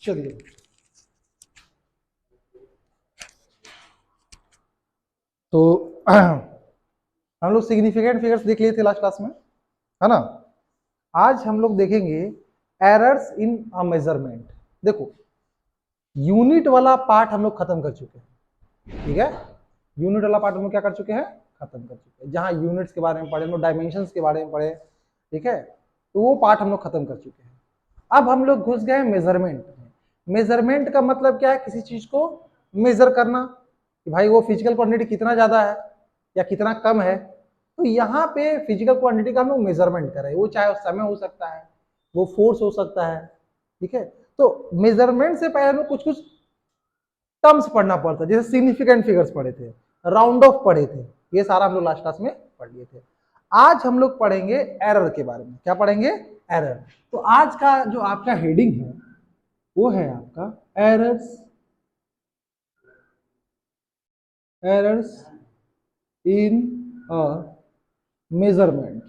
चलिए तो हम लोग सिग्निफिकेंट फिगर्स देख लिए थे लास्ट क्लास में, है ना। आज हम लोग देखेंगे एरर्स इन अ मेजरमेंट। देखो यूनिट वाला पार्ट हम लोग खत्म कर चुके हैं, ठीक है। यूनिट वाला पार्ट हम लोग क्या कर चुके हैं, खत्म कर चुके हैं। जहां यूनिट्स के बारे में पढ़े, हम लोग डायमेंशंस के बारे में पढ़े, ठीक है। तो वो पार्ट हम लोग खत्म कर चुके हैं। अब हम लोग घुस गए मेजरमेंट में। मेजरमेंट का मतलब क्या है, किसी चीज को मेजर करना कि भाई वो फिजिकल क्वांटिटी कितना ज्यादा है या कितना कम है। तो यहाँ पे फिजिकल क्वांटिटी का हम लोग मेजरमेंट कर रहे हैं। वो चाहे समय हो सकता है, वो फोर्स हो सकता है, ठीक है। तो मेजरमेंट से पहले हम लोग कुछ कुछ टर्म्स पढ़ना पड़ता है, जैसे सिग्निफिकेंट फिगर्स पढ़े थे, राउंड ऑफ पढ़े थे, ये सारा हम लोग लास्ट क्लास में पढ़ लिए थे। आज हम लोग पढ़ेंगे एरर के बारे में। क्या पढ़ेंगे, एरर। तो आज का जो आपका हेडिंग है वो है आपका errors, errors in a measurement.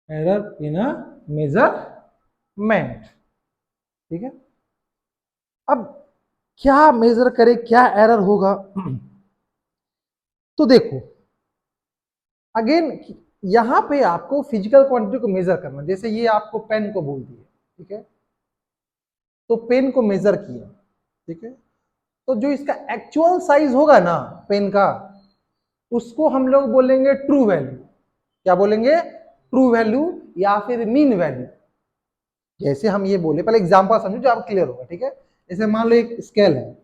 Error in a measurement, ठीक है। अब क्या मेजर करें, क्या एरर होगा। तो देखो अगेन यहां पे आपको फिजिकल क्वांटिटी को मेजर करना। जैसे ये आपको पेन को बोल दिए, ठीक है, तो पेन को मेजर किया, ठीक है। तो जो इसका एक्चुअल साइज होगा ना पेन का, उसको हम लोग बोलेंगे ट्रू वैल्यू। क्या बोलेंगे, ट्रू वैल्यू या फिर मीन वैल्यू। जैसे हम ये बोले, पहले एग्जांपल समझो जो आपको क्लियर होगा, ठीक है। जैसे मान लो एक स्केल है,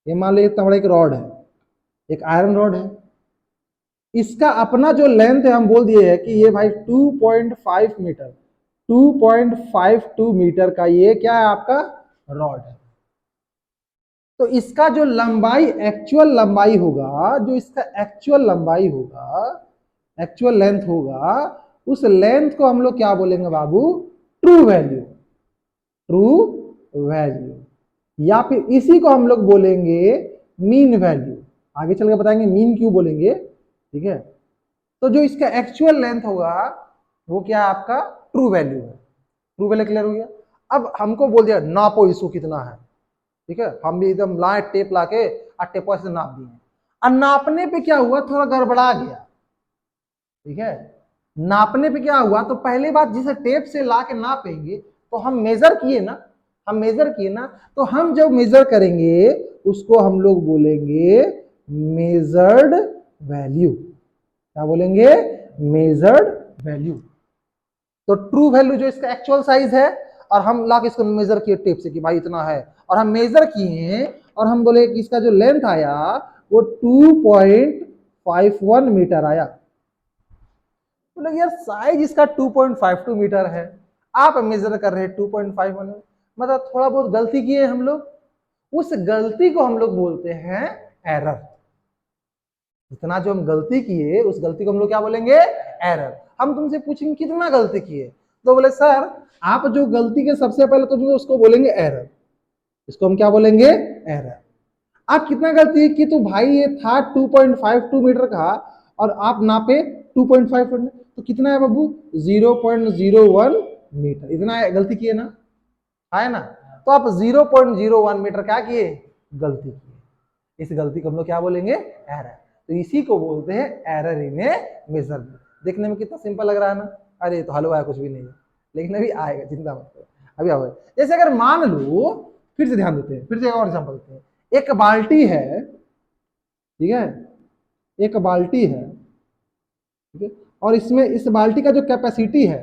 ये मान लो इतना बड़ा एक रॉड है, एक आयरन रॉड है। इसका अपना जो लेंथ है हम बोल दिए है कि ये भाई 2.5 मीटर, 2.52 मीटर का ये क्या है आपका रॉड है। तो इसका जो लंबाई, एक्चुअल लंबाई होगा, जो इसका एक्चुअल लंबाई होगा, एक्चुअल लेंथ होगा, उस लेंथ को हम लोग क्या बोलेंगे बाबू, ट्रू वैल्यू, ट्रू वैल्यू। या फिर इसी को हम लोग बोलेंगे मीन वैल्यू। आगे चल के बताएंगे मीन क्यों बोलेंगे, ठीक है। तो जो इसका एक्चुअल लेंथ होगा वो क्या है आपका ट्रू वैल्यू है। ट्रू वैल्यू क्लियर हो गया। अब हमको बोल दिया नापो इसको कितना है, ठीक है। हम भी एकदम लाए टेप लाके और टेप से नाप दिए। और नापने पे क्या हुआ, थोड़ा गड़बड़ा गया, ठीक है। नापने पे क्या हुआ, तो पहले बात जिसे टेप से ला के नापेंगे तो हम मेजर किए ना, हम मेजर किए ना, तो हम जब मेजर करेंगे उसको हम लोग बोलेंगे मेजर्ड वैल्यू। क्या बोलेंगे, मेजर्ड वैल्यू। तो ट्रू वैल्यू जो इसका एक्चुअल साइज है, और हम ला के इसको मेजर किए टेप से कि भाई इतना है, और हम मेजर किए और हम बोले कि इसका जो लेंथ आया वो 2.51 मीटर आया। तो यार साइज इसका 2.52 मीटर है, आप मेजर कर रहे हैं 2.51, मतलब थोड़ा बहुत गलती किए हम लोग। उस गलती को हम लोग बोलते हैं एरर। इतना जो हम गलती किए उस गलती को हम लोग क्या बोलेंगे, एरर। हम तुमसे पूछेंगे कितना गलती किए, तो बोले सर आप जो गलती के सबसे पहले तो उसको बोलेंगे एरर। इसको हम क्या बोलेंगे, एरर। आप कितना गलती की, तो भाई ये था 2.52 मीटर का और आप नापे 2.5, तो कितना है बाबू, 0.01 मीटर। इतना गलती किए ना, है ना। तो आप 0.01 मीटर क्या किए, गलती किए। इस गलती को हम लोग क्या बोलेंगे, एरर। तो इसी को बोलते हैं एरर इन ए मेजरमेंट। देखने में कितना सिंपल लग रहा है ना, अरे तो हलवा है, कुछ भी नहीं है, लेकिन अभी आएगा, चिंता मत करो, अभी आएगा। जैसे अगर मान लो, फिर से ध्यान देते हैं, फिर से एक और एग्जांपल देते हैं। एक बाल्टी है, ठीक है, एक बाल्टी है, ठीक है, और इसमें इस बाल्टी का जो कैपेसिटी है,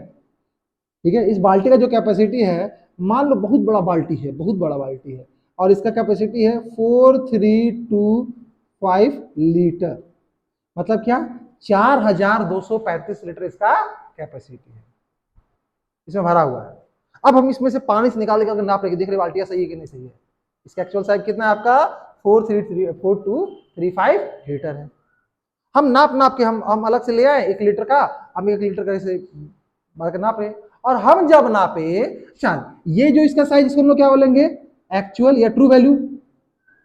ठीक है, इस बाल्टी का जो कैपेसिटी है, मान लो बहुत बड़ा बाल्टी है, बहुत बड़ा बाल्टी है, और इसका कैपेसिटी है 4325 लीटर। मतलब क्या, 4235 लीटर इसका कैपेसिटी है, इसमें भरा हुआ है। अब हम इसमें से पानी से निकाल के नाप लेंगे, देख रहे बाल्टिया सही है कि नहीं सही है। इसका एक्चुअल साइज कितना है आपका, 4235 लीटर है। हम नाप के हम अलग से ले आए 1 लीटर का, हम 1 लीटर का ऐसे भर के नाप रहे। और हम जब नापे, चल ये जो इसका साइज, इसको हम लोग क्या बोलेंगे, एक्चुअल या ट्रू वैल्यू,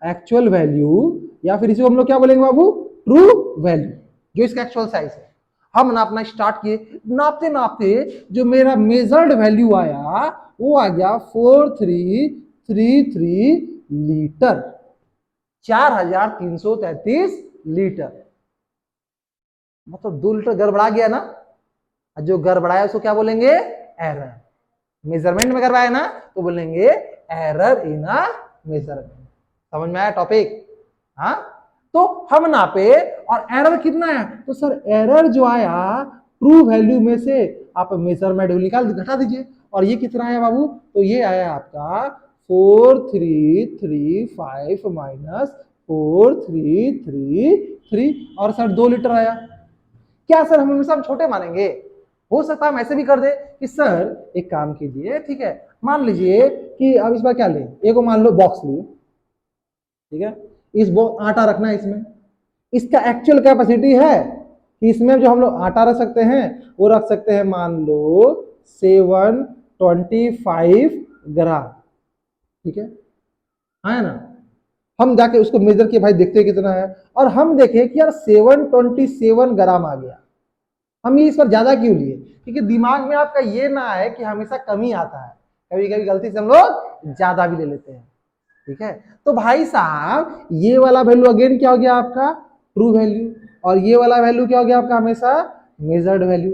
एक्चुअल वैल्यू, या फिर इसे हम लोग क्या बोलेंगे बाबू, ट्रू वैल्यू, जो इसका एक्चुअल साइज है। हम नापना स्टार्ट किए, नापते नापते जो मेरा मेजर्ड वैल्यू आया वो आ गया 4333 लीटर, 4333 लीटर। मतलब 2 लीटर गड़बड़ा गया ना, जो गड़बड़ाया उसको क्या बोलेंगे? एरर। मेजरमेंट में गड़बड़ाया ना तो बोलेंगे एरर इन अ मेजरमेंट। समझ में आया टॉपिक? हाँ, तो हम नापे और एरर कितना है, तो सर एरर जो आया ट्रू वैल्यू में से आप मेजरमेंट निकाल घटा दीजिए, और ये कितना आया बाबू, तो ये आया आपका 4335 माइनस 4333, और सर 2 लीटर आया। क्या सर हम हमेशा छोटे मानेंगे? हो सकता है हम ऐसे भी कर दे कि सर एक काम कीजिए, ठीक है, मान लीजिए कि अब इस बार क्या ले, एक मान लो बॉक्स लिए, ठीक है, इस बॉक्स आटा रखना है इसमें, इसका एक्चुअल कैपेसिटी है कि इसमें जो हम लोग आटा रख सकते हैं वो रख सकते हैं मान लो 725 ग्राम, ठीक है ना। हम जाके उसको मेजर किए भाई, देखते हैं कितना है, और हम देखें कि यार 727 ग्राम आ गया। हम ये इस पर ज्यादा क्यों लिए? क्योंकि दिमाग में आपका ये ना है कि हमेशा कमी आता है, कभी कभी गलती से हम लोग ज्यादा भी ले लेते हैं, ठीक है। तो भाई साहब ये वाला वैल्यू अगेन क्या हो गया आपका? True value. और ये वाला वैल्यू क्या हो गया आपका? हमेशा मेजर्ड वैल्यू।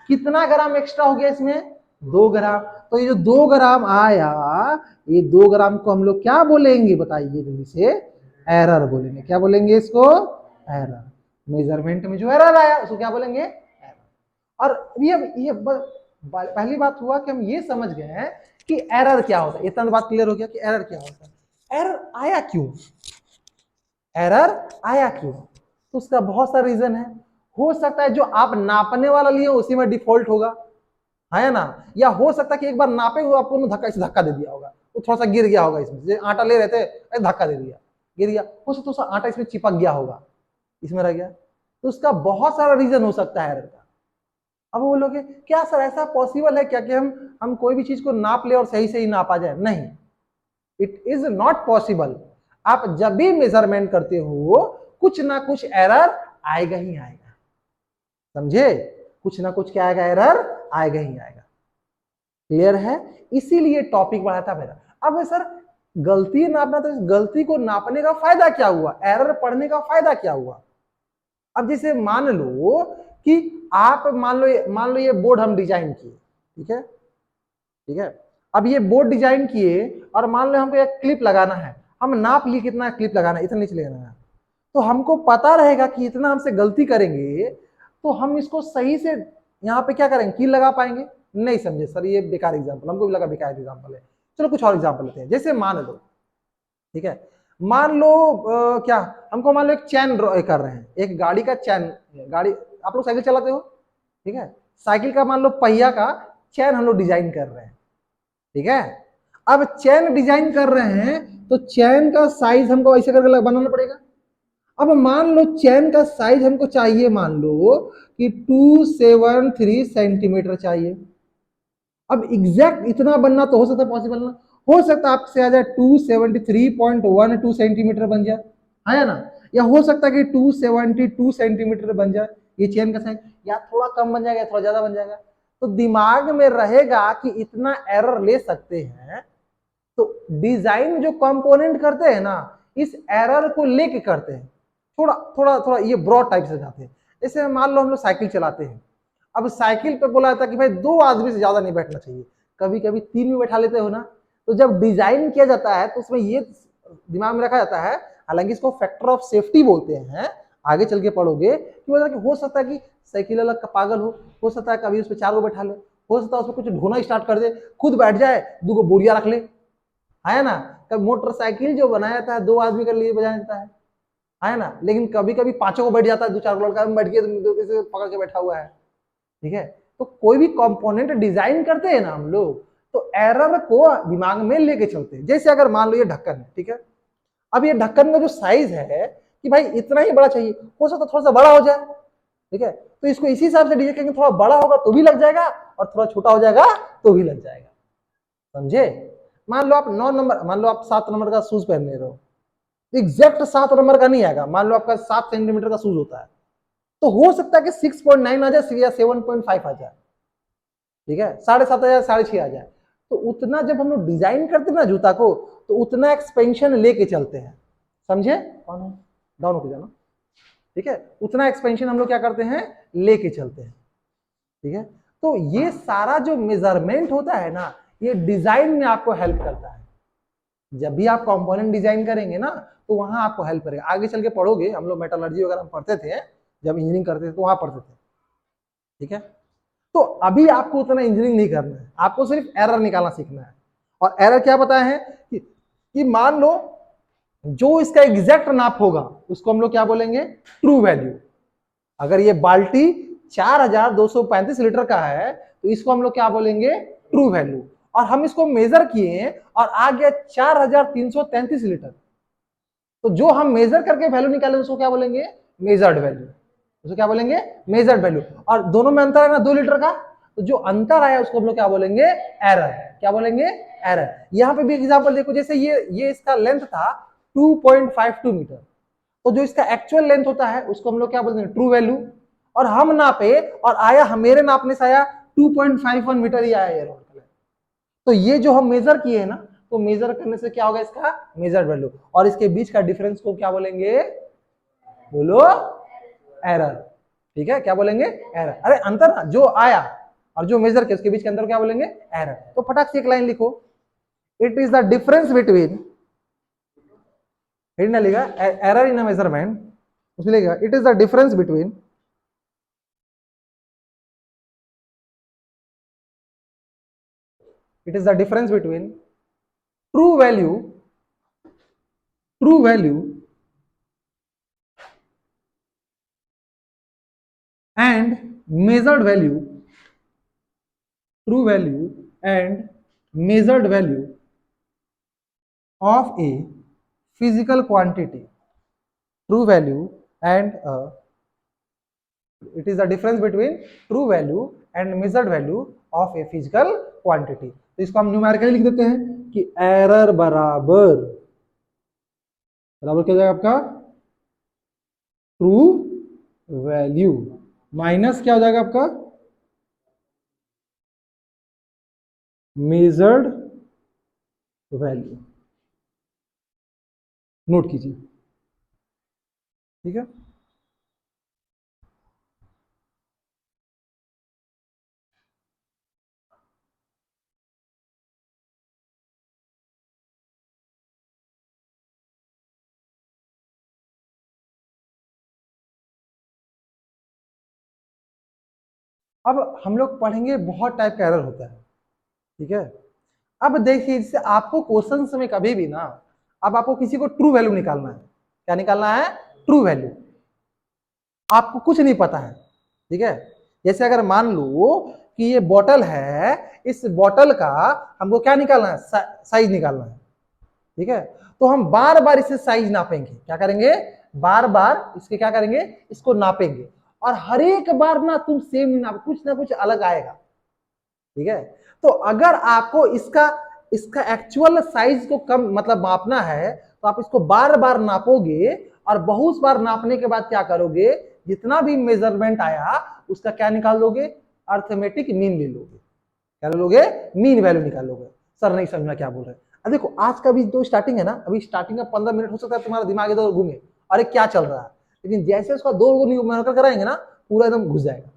कितना ग्राम एक्स्ट्रा हो गया इसमें? 2 ग्राम। तो ये जो 2 ग्राम आया, ये 2 ग्राम को हम लोग क्या बोलेंगे बताइए जल्दी से? एरर बोलेंगे। क्या बोलेंगे इसको? एरर। मेजरमेंट में जो एरर आया उसको क्या बोलेंगे? एरर। और ये पहली बात हुआ कि हम ये समझ गए हैं कि एरर क्या होता है। इतना बात क्लियर हो गया कि एरर क्या होता है। एरर आया क्यों? एरर आया क्यों? तो उसका बहुत सारा रीजन है। हो सकता है जो आप नापने वाला लिए उसी में डिफॉल्ट होगा, है ना, या हो सकता है कि एक बार नापे हुए आपको धक्का दे दिया होगा, वो थोड़ा सा गिर गया होगा इसमें, आटा ले रहे थे धक्का दे दिया, गिर गया, हो सकता है आटा इसमें चिपक गया होगा, इसमें रह गया। तो उसका बहुत सारा रीजन हो सकता है एरर का। अब वो बोलोगे क्या सर ऐसा पॉसिबल है क्या कि हम कोई भी चीज को नाप ले और सही सही नापा जाए? नहीं, इट इज नॉट पॉसिबल। आप जब भी मेजरमेंट करते हो कुछ ना कुछ एरर आएगा ही आएगा, समझे? कुछ ना कुछ क्या आएगा? एरर आएगा ही आएगा। क्लियर है? इसीलिए टॉपिक बढ़ा था मेरा। अब सर गलती नापना, तो इस गलती को नापने का फायदा क्या हुआ? एरर पढ़ने का फायदा क्या हुआ? अब जैसे मान लो कि आप मान लो ये बोर्ड हम डिजाइन किए, ठीक है, ठीक है। अब ये बोर्ड डिजाइन किए और मान लो हमको एक क्लिप लगाना है, हम नाप लिए कितना क्लिप लगाना है, इतना नीचे लगाना है, तो हमको पता रहेगा कि इतना हमसे गलती करेंगे तो हम इसको सही से यहाँ पे क्या करेंगे? कील लगा पाएंगे? नहीं। समझे सर, ये बेकार एग्जाम्पल, हमको भी लगा बेकार एग्जाम्पल है। चलो कुछ और एग्जाम्पल लेते हैं। जैसे मान लो, ठीक है, मान लो क्या हमको मान लो एक चैन कर रहे हैं, एक गाड़ी का चैन, गाड़ी आप लोग साइकिल चलाते हो, ठीक है, साइकिल का मान लो पहिया का चैन हम लोग डिजाइन कर रहे हैं, ठीक है। अब चैन डिजाइन कर रहे हैं तो चैन का साइज हमको ऐसे करके बनाना पड़ेगा। अब मान लो चैन का साइज हमको चाहिए मान लो कि 273 सेंटीमीटर चाहिए। अब एग्जैक्ट इतना बनना तो हो सकता है पॉसिबल ना, हो सकता है आपसे आ जाए 273.12 सेंटीमीटर बन जाए, है ना, या हो सकता है कि 272 सेंटीमीटर बन जाए ये चेन का साइज, या थोड़ा कम बन जाएगा, थोड़ा ज्यादा बन जाएगा। तो दिमाग में रहेगा कि इतना एरर ले सकते हैं। तो डिजाइन जो कंपोनेंट करते हैं ना, इस एरर को लेके करते हैं, थोड़ा थोड़ा थोड़ा ये ब्रॉड टाइप से जाते हैं। जैसे मान लो हम लोग साइकिल चलाते हैं, अब साइकिल पे बोला जाता है कि भाई 2 आदमी से ज्यादा नहीं बैठना चाहिए, कभी कभी 3 भी बैठा लेते हो ना। तो जब डिजाइन किया जाता है तो उसमें ये दिमाग में रखा जाता है, हालांकि इसको फैक्टर ऑफ सेफ्टी बोलते हैं, आगे चल के पढ़ोगे कि हो सकता है कि साइकिल वाला पागल हो सकता है कभी उस पर 4 को बैठा ले, हो सकता है उसमें कुछ ढोना स्टार्ट कर दे, खुद बैठ जाए, 2 बोरिया रख ले, है ना। कभी मोटरसाइकिल जो बनाया जाता है 2 आदमी के लिए बजाया जाता है ना, लेकिन कभी कभी 5 को बैठ जाता है, 2-4 लड़का बैठ के पकड़ के बैठा हुआ है, ठीक है। तो कोई भी कंपोनेंट डिजाइन करते हैं ना हम लोग, तो एरर को दिमाग में लेके चलते हैं। जैसे अगर मान लो ये ढक्कन है, ठीक है, अब ये ढक्कन का जो साइज है कि भाई इतना ही बड़ा चाहिए, हो सकता थोड़ा सा बड़ा हो जाए, ठीक है, तो इसको इसी हिसाब से डिजाइन करेंगे, थोड़ा बड़ा होगा तो भी लग जाएगा और थोड़ा छोटा हो जाएगा तो भी लग जाएगा, समझे। मान लो आप 9 नंबर, मान लो आप 7 नंबर का शूज पहन रहे हो, एग्जैक्ट 7 नंबर का नहीं आएगा, मान लो आपका 7 सेंटीमीटर का शूज होता है, तो हो सकता है कि 6.9 आ जाए या 7.5 आ जाए, ठीक है, 7.5 आ जाए, 6.5 आ जाए। तो उतना जब हम लोग डिजाइन करते हैं ना जूता को, तो उतना एक्सपेंशन लेके चलते हैं, समझे, डाउन होके जाना, ठीक है, उतना एक्सपेंशन हम लोग क्या करते हैं, लेके चलते हैं, ठीक है। तो ये सारा जो मेजरमेंट होता है ना, ये डिजाइन में आपको हेल्प करता है। जब भी आप कंपोनेंट डिजाइन करेंगे ना, तो वहां आपको हेल्प करेगा। आगे चल के पढ़ोगे, हम लोग मेटलर्जी वगैरह पढ़ते थे, जब इंजीनियरिंग करते थे तो वहां पढ़ते थे, ठीक है। तो अभी आपको उतना इंजीनियरिंग नहीं करना है, आपको सिर्फ एरर निकालना सीखना है। और एरर क्या बताया है कि मान लो जो इसका एग्जैक्ट नाप होगा उसको हम लोग क्या बोलेंगे, ट्रू वैल्यू। अगर ये बाल्टी 4235 लीटर का है तो इसको हम लोग क्या बोलेंगे, ट्रू वैल्यू। और हम इसको मेजर किए और आ गया 4333 लीटर, तो जो हम मेजर करके वैल्यू निकाले उसको क्या बोलेंगे, मेजर्ड वैल्यू। उसको क्या बोलेंगे, मेजर्ड वैल्यू। और दोनों में अंतर है ना 2 लीटर का, तो जो अंतर आया उसको हम लोग क्या बोलेंगे, एरर। क्या बोलेंगे, एरर। यहां पे भी एग्जांपल देखो, जैसे ये इसका लेंथ था 2.52 मीटर, तो जो इसका एक्चुअल लेंथ होता है उसको हम लोग क्या बोलते हैं, ट्रू वैल्यू। और हम नापे और आया, मेरे नापने से आया 2.51 मीटर ही आया ये रोड का। तो ये जो हम मेजर किए हैं ना, तो मेजर करने से क्या होगा, इसका मेजर वैल्यू। और इसके बीच का डिफरेंस को क्या बोलेंगे, बोलो, एरर, ठीक है। क्या बोलेंगे, एरर। अरे अंतर ना, जो आया और जो मेजर किया उसके बीच के अंतर क्या बोलेंगे, एरर। तो फटाक से एक लाइन लिखो, it is the difference between, hidden लिखा एरर इन अ मेजरमेंट, उसमें लिखा it is the difference between, it is the difference between true value, true value and measured value, true value and measured value of a physical quantity, true value and it is the difference between true value and measured value of a physical quantity। तो इसको हम numerically लिख देते हैं कि error बराबर बराबर क्या जाएगा आपका, ट्रू वैल्यू माइनस क्या हो जाएगा आपका, मेजर्ड वैल्यू। नोट कीजिए, ठीक है। अब हम लोग पढ़ेंगे बहुत टाइप का एरर होता है, ठीक है। अब देखिए, जैसे आपको क्वेश्चन में कभी भी ना, अब आपको किसी को ट्रू वैल्यू निकालना है, क्या निकालना है, ट्रू वैल्यू। आपको कुछ नहीं पता है, ठीक है। जैसे अगर मान लो कि ये बॉटल है, इस बॉटल का हमको क्या निकालना है, साइज निकालना है, ठीक है। तो हम बार बार इसे साइज नापेंगे, क्या करेंगे, बार बार इसके क्या करेंगे, इसको नापेंगे। और हर एक बार ना तुम सेम नहीं नाप, कुछ ना कुछ अलग आएगा, ठीक है। तो अगर आपको इसका इसका एक्चुअल साइज को कम मतलब मापना है, तो आप इसको बार बार नापोगे और बहुत बार नापने के बाद क्या करोगे, जितना भी मेजरमेंट आया उसका क्या निकाल लोगे, अर्थमेटिक मीन ले लोगे। क्या ले लोगे, मीन वैल्यू निकाल लोगे। सर नहीं समझना क्या बोल रहे हैं। अब देखो, आज का भी तो स्टार्टिंग है ना, अभी स्टार्टिंग का 15 मिनट हो सकता है तुम्हारा दिमाग इधर घूमे, अरे क्या चल रहा है, लेकिन जैसे उसका 2 कराएंगे ना, पूरा एकदम घुस जाएगा,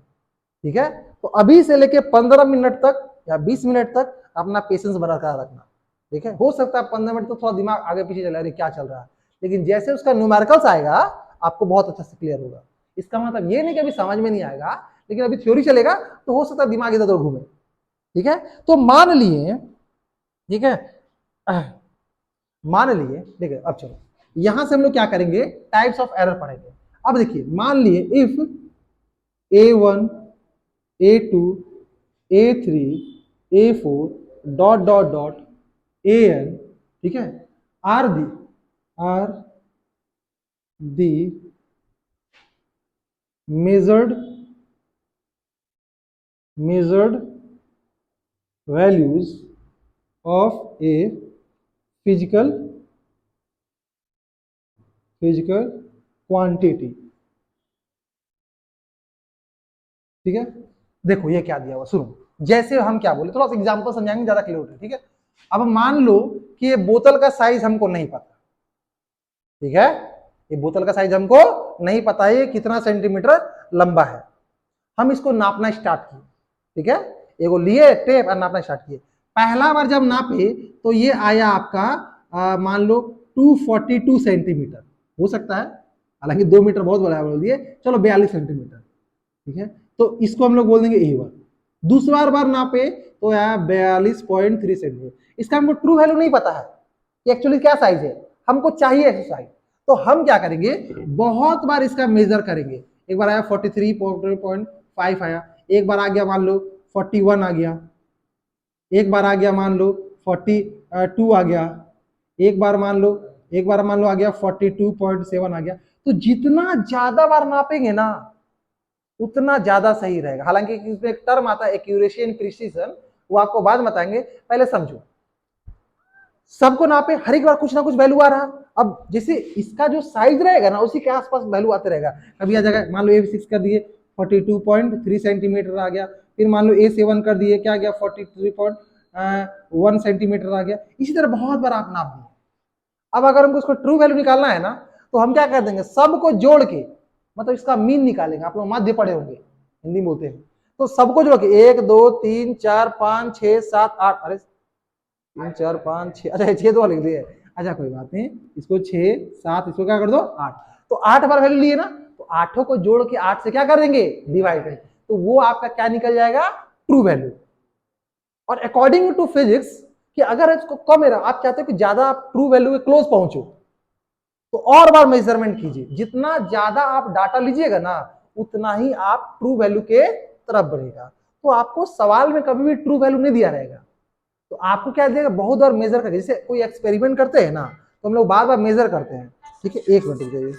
ठीक है। तो अभी से लेके 15 मिनट तक या 20 मिनट तक अपना पेशेंस बरकरार रखना, ठीक है। हो सकता है 15 मिनट तो थोड़ा दिमाग आगे पीछे चला, अरे क्या चल रहा है, लेकिन जैसे उसका न्यूमेरिकल्स आएगा आपको बहुत अच्छा से क्लियर होगा। इसका मतलब ये नहीं कि अभी समझ में नहीं आएगा, लेकिन अभी थ्योरी चलेगा तो हो सकता है दिमाग इधर उधर घूमे, ठीक है। तो मान लिए, ठीक है, मान लिए, देखिए अब चलो यहां से हम लोग क्या करेंगे, टाइप्स ऑफ एरर पढ़ेंगे। अब देखिए, मान लिए if A1 A2 A3 A4 dot dot dot AN, ठीक है, are the measured values of a physical quantity, ठीक है, देखो ये क्या दिया हुआ, सुनो जैसे हम क्या बोले, थोड़ा सा एग्जांपल समझाएंगे ज्यादा क्लियर होगा, ठीक है। अब मान लो कि ये बोतल का साइज हमको नहीं पता, ठीक है, ये बोतल का साइज हमको नहीं पता है, ये कितना सेंटीमीटर लंबा है। हम इसको नापना स्टार्ट किए, ठीक है, एगो लिए टेप और नापना स्टार्ट किए। पहला बार जब नापे तो ये आया आपका मान लो 242 सेंटीमीटर, हो सकता है, हालांकि 2 मीटर बहुत बड़ा बोल दिए, चलो 42 सेंटीमीटर, ठीक है। तो इसको हम लोग बोल देंगे A1। दूसरा बार नापे तो आया 42.3 सेंटीमीटर। इसका हमको ट्रू वैल्यू नहीं पता है कि एक्चुअली क्या साइज है, हमको चाहिए एक्सरसाइज। तो हम क्या करेंगे, बहुत बार इसका मेजर करेंगे। एक बार आया 43.5 आया, एक बार आ गया मान लो 41 आ गया, एक बार आ गया मान लो 42 आ गया, एक बार मान लो आ गया 42.7 आ गया। तो जितना ज्यादा बार नापेंगे ना उतना ज्यादा सही रहेगा। हालांकि इसमें एक टर्म आता है एक्यूरेसी एंड प्रिसीजन, वो आपको बाद में बताएंगे, पहले समझो। सबको नापे, हर एक बार कुछ ना कुछ वैल्यू आ रहा। अब जैसे इसका जो साइज रहेगा ना उसी के आसपास वैल्यू आते रहेगा। कभी आ जाएगा, मान लो A6 कर दिए 42.3 सेंटीमीटर आ गया, फिर मान लो A7 कर दिए, क्या आ गया 43.1 सेंटीमीटर आ गया। इसी तरह बहुत बार आप नाप दिए। अब अगर हमको उसको ट्रू वैल्यू निकालना है ना तो हम क्या कर देंगे, सबको जोड़ के, मतलब इसका मीन निकालेंगे। आप लोग माध्य पढ़े होंगे, हिंदी में बोलते हैं, तो सबको जोड़ के 1 2 3 4 5 6 7 8, अरे 3 4 5 6, अच्छा 6 तो लिख दिए, अच्छा कोई बात नहीं, इसको 6 7, इसको क्या कर दो 8। तो 8 बार वैल्यू लिए ना, तो आठों को जोड़ के 8 से क्या कर देंगे, डिवाइड करेंगे, तो वो आपका क्या निकल जाएगा, ट्रू वैल्यू। और अकॉर्डिंग टू फिजिक्स कि अगर इसको कम है, आप चाहते हो कि ज्यादा आप ट्रू वैल्यू के क्लोज पहुंचो, तो और बार मेजरमेंट कीजिए। जितना ज्यादा आप डाटा लीजिएगा ना उतना ही आप ट्रू वैल्यू के तरफ बढ़ेगा। तो आपको सवाल में कभी भी ट्रू वैल्यू नहीं दिया रहेगा, तो आपको क्या देगा, बहुत बार मेजर करके, जैसे कोई एक्सपेरिमेंट करते हैं ना तो हम लोग बार बार मेजर करते हैं, ठीक है। एक मिनट रुक जाइए।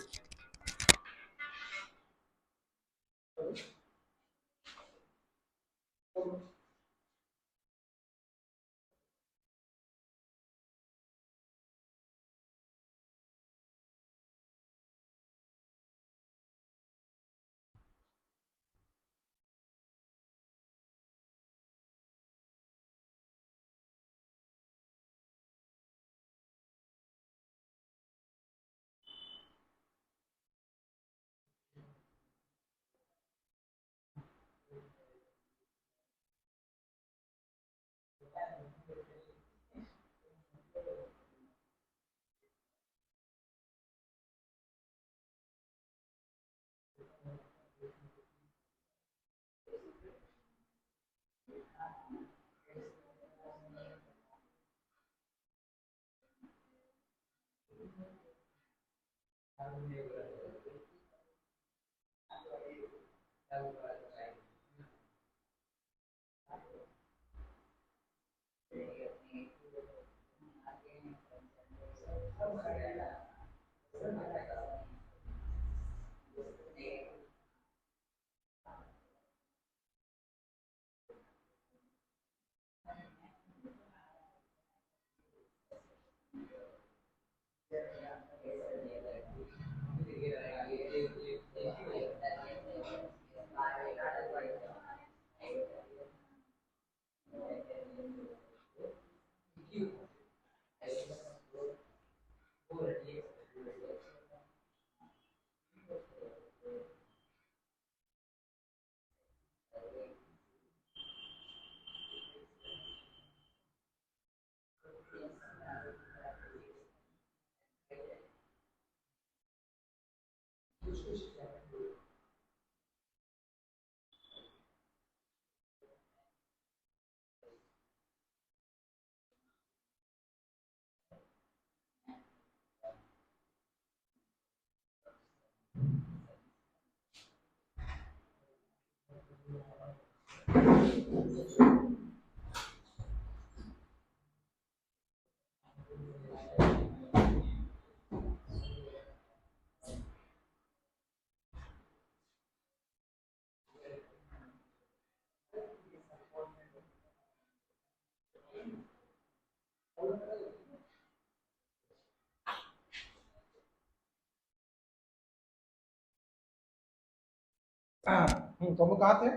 तो हम कहा थे,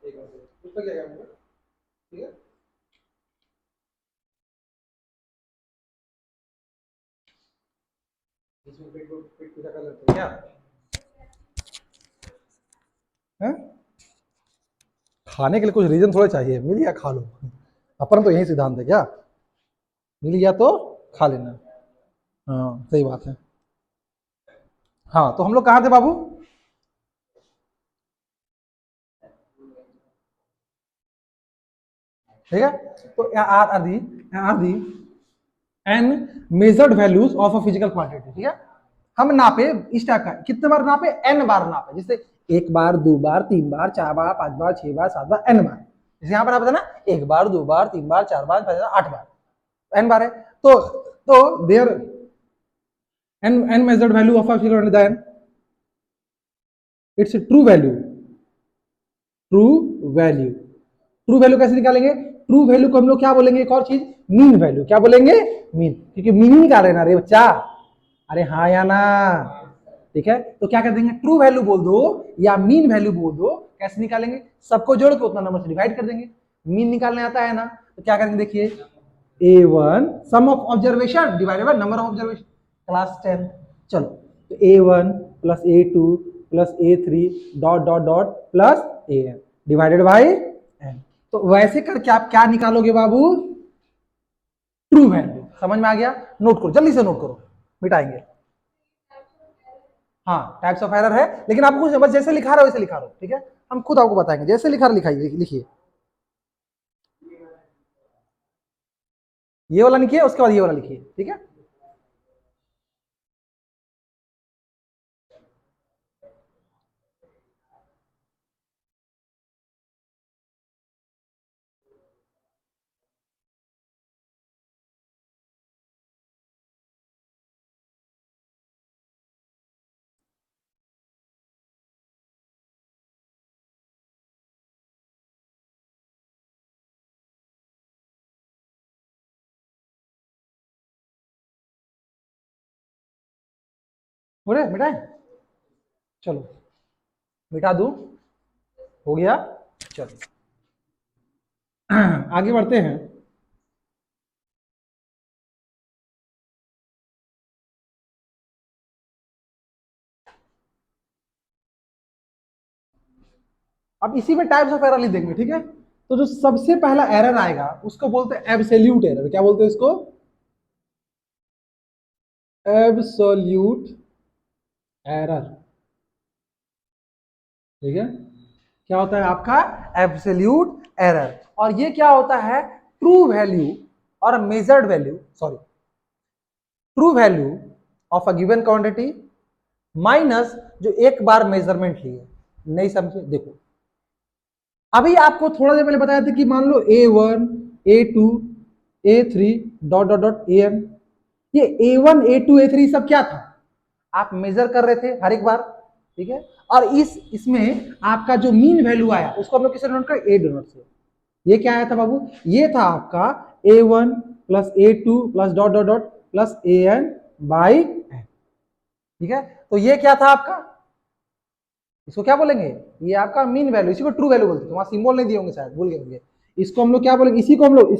उस पर क्या करेंगे, ठीक है। इसमें पेट पूजा कर लेते हैं क्या है? खाने के लिए कुछ रीजन थोड़ा चाहिए, मिल गया खा लो, अपन तो यही सिद्धांत है क्या, मिल गया तो खा लेना। हाँ सही बात है। हाँ तो हम लोग कहाँ थे बाबू, ठीक है। तो are the n measured values of a physical quantity, ठीक है। हम नापे इस टाइप का, कितने बार नापे, एन बार नापे, जैसे एक बार, दो बार, तीन बार, चार बार, पांच बार, छह बार, सात बार, एन बार। जैसे यहाँ पर आप ना, एक बार, दो बार, तीन बार, चार बार, पांच बार, आठ बार, एन बार है। तो there n measured value of a physical quantity, then its true value, true value. True value कैसे निकालेंगे, ट्रू वैल्यू को हम लोग क्या बोलेंगे, एक और चीज, मीन वैल्यू। क्या बोलेंगे, मीन, क्योंकि मीन निकाल रहे ना रे बच्चा, अरे हाँ या ना, ठीक है। तो क्या कर देंगे, ट्रू वैल्यू बोल दो या मीन वैल्यू बोल दो, कैसे निकालेंगे, सबको जोड़ के उतना नंबर से डिवाइड कर देंगे। मीन निकालने आता है ना, तो क्या करेंगे देखिए, A1 sum of observation divided by number of observation, class 10। चलो तो A1 plus A2 plus A3 dot dot dot plus AN divided by n। तो वैसे करके आप क्या निकालोगे बाबू, ट्रू वैल्यू। समझ में आ गया, नोट करो जल्दी से, नोट करो, मिटाएंगे। हाँ टाइप्स ऑफ एरर है, लेकिन आपको बस जैसे लिखा रहा हो वैसे लिखा रहो, ठीक है। हम खुद आपको बताएंगे, जैसे लिखा लिखाइए, लिखिए, ये वाला लिखिए, उसके बाद ये वाला लिखिए, ठीक है। बोले मिटाए, चलो मिटा दूं, हो गया। चलो आगे बढ़ते हैं। अब इसी में टाइप्स ऑफ एरर लिख देंगे, ठीक है। तो जो सबसे पहला एरर आएगा उसको बोलते हैं एब्सोल्यूट एरर। क्या बोलते हैं इसको, एब्सोल्यूट एरर, ठीक है। क्या होता है आपका एब्सोल्यूट एरर, और ये क्या होता है, ट्रू वैल्यू और measured value, sorry, true value of a given quantity minus जो एक बार मेजरमेंट लिए। नहीं समझे, देखो अभी आपको थोड़ा देर पहले बताया था कि मान लो A1 A2 A3 dot dot dot AN, ये A1 A2 A3 सब क्या था, आप मेजर कर रहे थे हर एक बार, ठीक है। और इसमें आपका जो मीन वैल्यू आया उसको हम लोग किसे डिनोट कर, A डिनोट से। ये क्या आया था बाबू, ये था आपका A1 plus A2 plus dot dot dot plus AN by N, ठीक है। तो ये क्या था आपका, इसको क्या बोलेंगे, ये आपका मीन वैल्यू, इसी को ट्रू वैल्यू बोलते हैं, वहां सिंबल नहीं दिए होंगे शायद, भूल गए होंगे। इसको हम लोग क्या बोलेंगे, इसी को हम लोग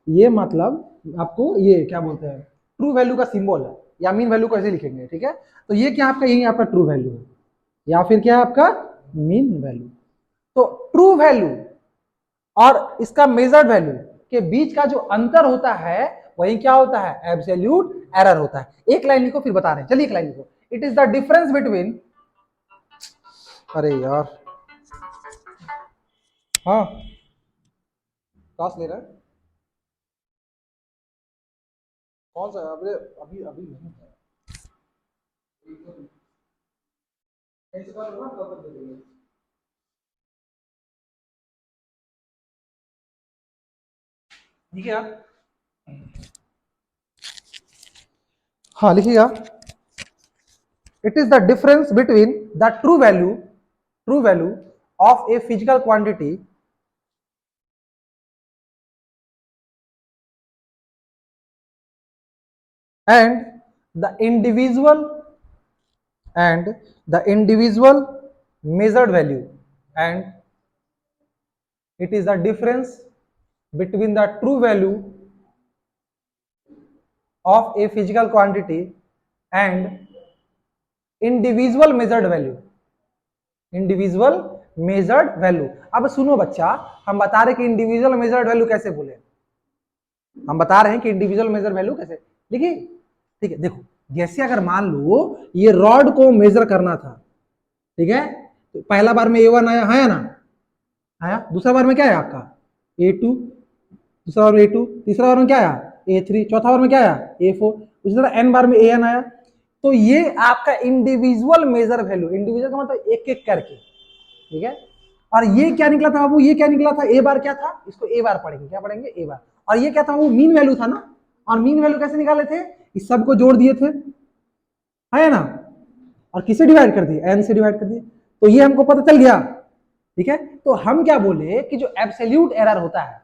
ये मतलब आपको ये क्या बोलते हैं, ट्रू वैल्यू का सिंबल है, या मीन वैल्यू को ऐसे लिखेंगे, ठीक है। तो ये क्या आपका, यही आपका ट्रू वैल्यू है, या फिर क्या आपका मीन वैल्यू। तो ट्रू वैल्यू और इसका मेजर्ड वैल्यू के बीच का जो अंतर होता है वही क्या होता है, एब्सोल्यूट एरर होता है। एक लाइन लिखो फिर बता रहे हैं, चलिए एक लाइन लिखो, it is the difference between, अरे यार, हाँ क्लास ले रहा है, कौन सा, अभी अभी अभी नहीं है, कैसे कर लो ना, कब तक दे देंगे। ठीक है आप, हाँ लिखिएगा, it is the difference between the true value of a physical quantity and the individual measured value and it is the difference between the true value of a physical quantity and individual measured value, individual measured value. अब सुनो बच्चा, हम बता रहे कि individual measured value कैसे बोले, हम बता रहे हैं कि इंडिविजुअल मेजर वैल्यू कैसे लिखिए। ठीक है, देखो जैसे अगर मान लो ये रॉड को मेजर करना था, ठीक है, तो पहला बार में A1 आया, है ना, आया। दूसरा बार में क्या है आपका A2, दूसरा बार में A2, तीसरा बार में क्या आया A3, चौथा बार में क्या आया A4, उसी तरह n बार में AN आया। तो ये आपका इंडिविजुअल मेजर वैल्यू, इंडिविजुअल का मतलब एक एक करके, ठीक है। और ये क्या निकला था बाबू, ये क्या निकला था, ए बार क्या था, इसको ए बार पढ़ेंगे, क्या पढ़ेंगे ए बार। और ये क्या था, वो मीन वैल्यू था ना, और मीन वैल्यू कैसे निकाले थे, इस सबको जोड़ दिए थे, है ना, और किसे डिवाइड कर दिए, एन से डिवाइड कर दिए, तो ये हमको पता चल गया। ठीक है, तो हम क्या बोले कि जो एब्सोल्यूट एरर होता है,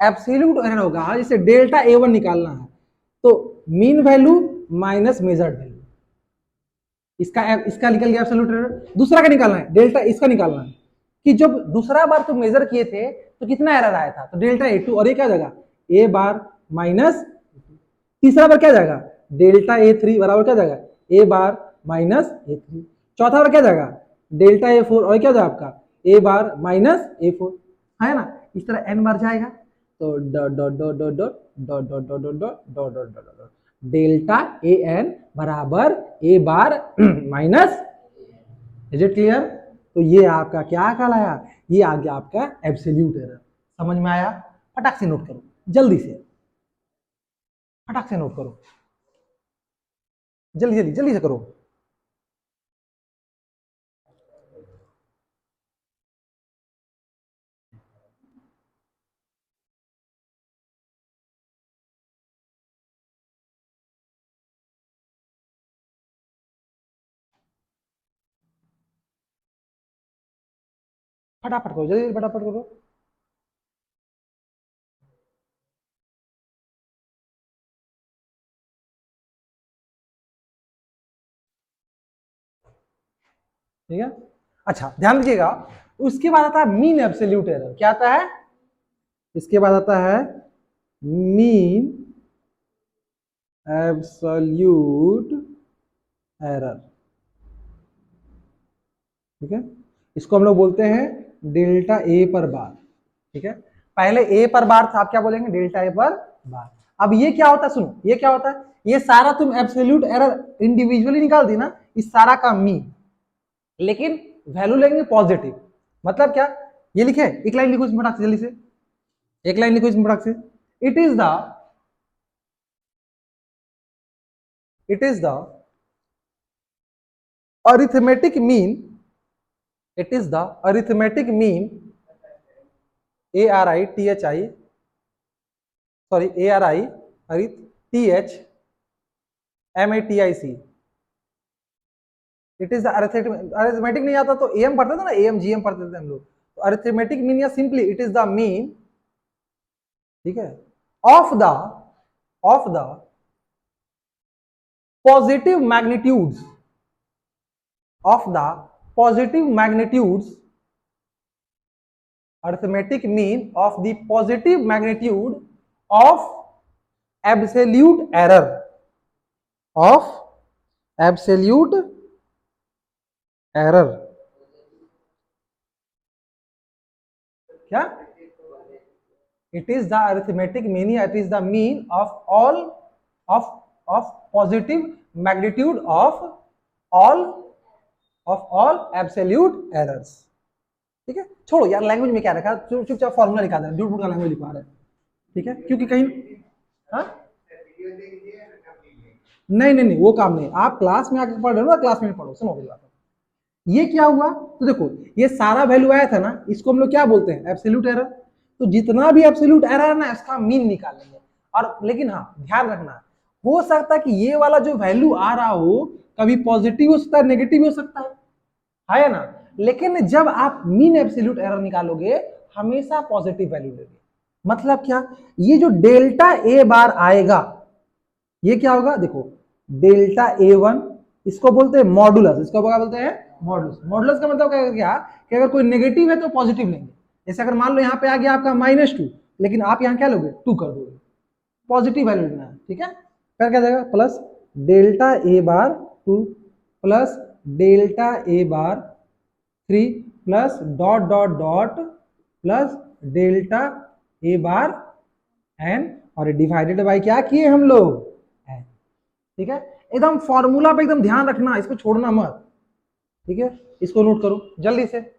एब्सोल्यूट एरर होगा जैसे डेल्टा A1 निकालना है, तो mean value minus measured value, इसका निकल गया एब्सोल्यूट एरर। दूसरा क्या निकालना है, डेल्टा इसका निकालना है कि जब दूसरा बार तुम मेजर किए थे तो कितना एरर आया था, तो डेल्टा A2, और ये क्या जाएगा A बार माइनस, तीसरा बार क्या जाएगा डेल्टा A3 बराबर क्या जाएगा A बार माइनस A3, चौथा बार क्या जाएगा डेल्टा A4, और क्या जाएगा आपका A बार माइनस A4, है ना। इस तरह n बार जाएगा, तो dot dot dot dot dot dot dot dot dot dot dot dot dot delta AN बराबर A bar minus, is it clear. तो ये आपका क्या कहलाया, ये आ गया आपका एब्सोल्यूट एरर। समझ में आया, फटाक से नोट करो, जल्दी से फटाक से नोट करो, जल्दी जल्दी जल्दी से करो। फटाफट करो, जल्दी फटाफट करो। ठीक है, अच्छा ध्यान दीजिएगा, उसके बाद आता है मीन एब्सोल्यूट एरर। क्या आता है, इसके बाद आता है मीन एब्सोल्यूट एरर। ठीक है, इसको हम लोग बोलते हैं डेल्टा ए पर बार। ठीक है, पहले ए पर बार था, आप क्या बोलेंगे डेल्टा ए पर बार। अब ये क्या होता है, सुनो ये क्या होता है, ये सारा तुम एब्सोल्यूट एरर इंडिविजुअली निकाल दी ना, इस सारा का मीन, लेकिन वैल्यू लेंगे पॉजिटिव। मतलब क्या, ये लिखे, एक लाइन लिखो इसमें फटाक से, जल्दी से एक लाइन लिखो इसमें फटाक से। It is the arithmetic mean, it is the arithmetic mean, ARITHI, sorry arith MATIC, it is the arithmetic नहीं आता तो AM पढ़ते थे ना, AM GM पढ़ते थे हम लोग, तो अरिथमेटिक मीन या simply it is the mean, ठीक है, of the positive magnitudes, of the positive magnitudes, arithmetic mean of the positive magnitude of absolute error, of absolute error। क्या, it is the arithmetic mean, it is the mean of all of positive magnitude of all absolute errors। ठीक है, छोड़ो यार language में क्या रखा, चुपचाप formula लिखा दे, झूठ का लैंग्वेज लिखवा रहे हैं। ठीक है, क्योंकि कहीं हाँ नहीं वो काम नहीं, आप क्लास में आके पढ़ रहे हो ना, क्लास में पढ़ो। सुनो बात, ये क्या हुआ, तो देखो ये सारा वैल्यू आया था ना, इसको हम लोग क्या बोलते हैं एब्सोल्यूट एरर। तो जितना भी एब्सोल्यूट एरर है ना, इसका मीन निकालेंगे। और लेकिन हाँ ध्यान रखना, हो सकता है कि ये वाला जो वैल्यू आ रहा हो कभी पॉजिटिव हो सकता है, नेगेटिव हो सकता है ना। लेकिन जब आप मीन एब्सोल्यूट एरर निकालोगे हमेशा पॉजिटिव वैल्यू लेंगे। मतलब क्या, ये जो डेल्टा ए बार आएगा ये क्या होगा, देखो डेल्टा A1, इसको बोलते हैं मॉडुलस, इसको क्या बोलते हैं मॉडुलस। मॉडुलस का मतलब क्या, कि अगर कोई नेगेटिव है तो पॉजिटिव लेंगे, जैसे अगर मान लो यहाँ पे आ गया आपका -2, लेकिन आप यहाँ क्या लोगे, 2 कर दोगे, पॉजिटिव वैल्यू लेना है, ठीक है। फिर क्या जाएगा, plus delta A bar 2 plus delta A bar 3 plus dot dot dot plus delta A bar N, और डिवाइडेड बाय क्या किए हम लोग, एन, ठीक है। एकदम फॉर्मूला पे एकदम ध्यान रखना, इसको छोड़ना मत, ठीक है। इसको नोट करो जल्दी से।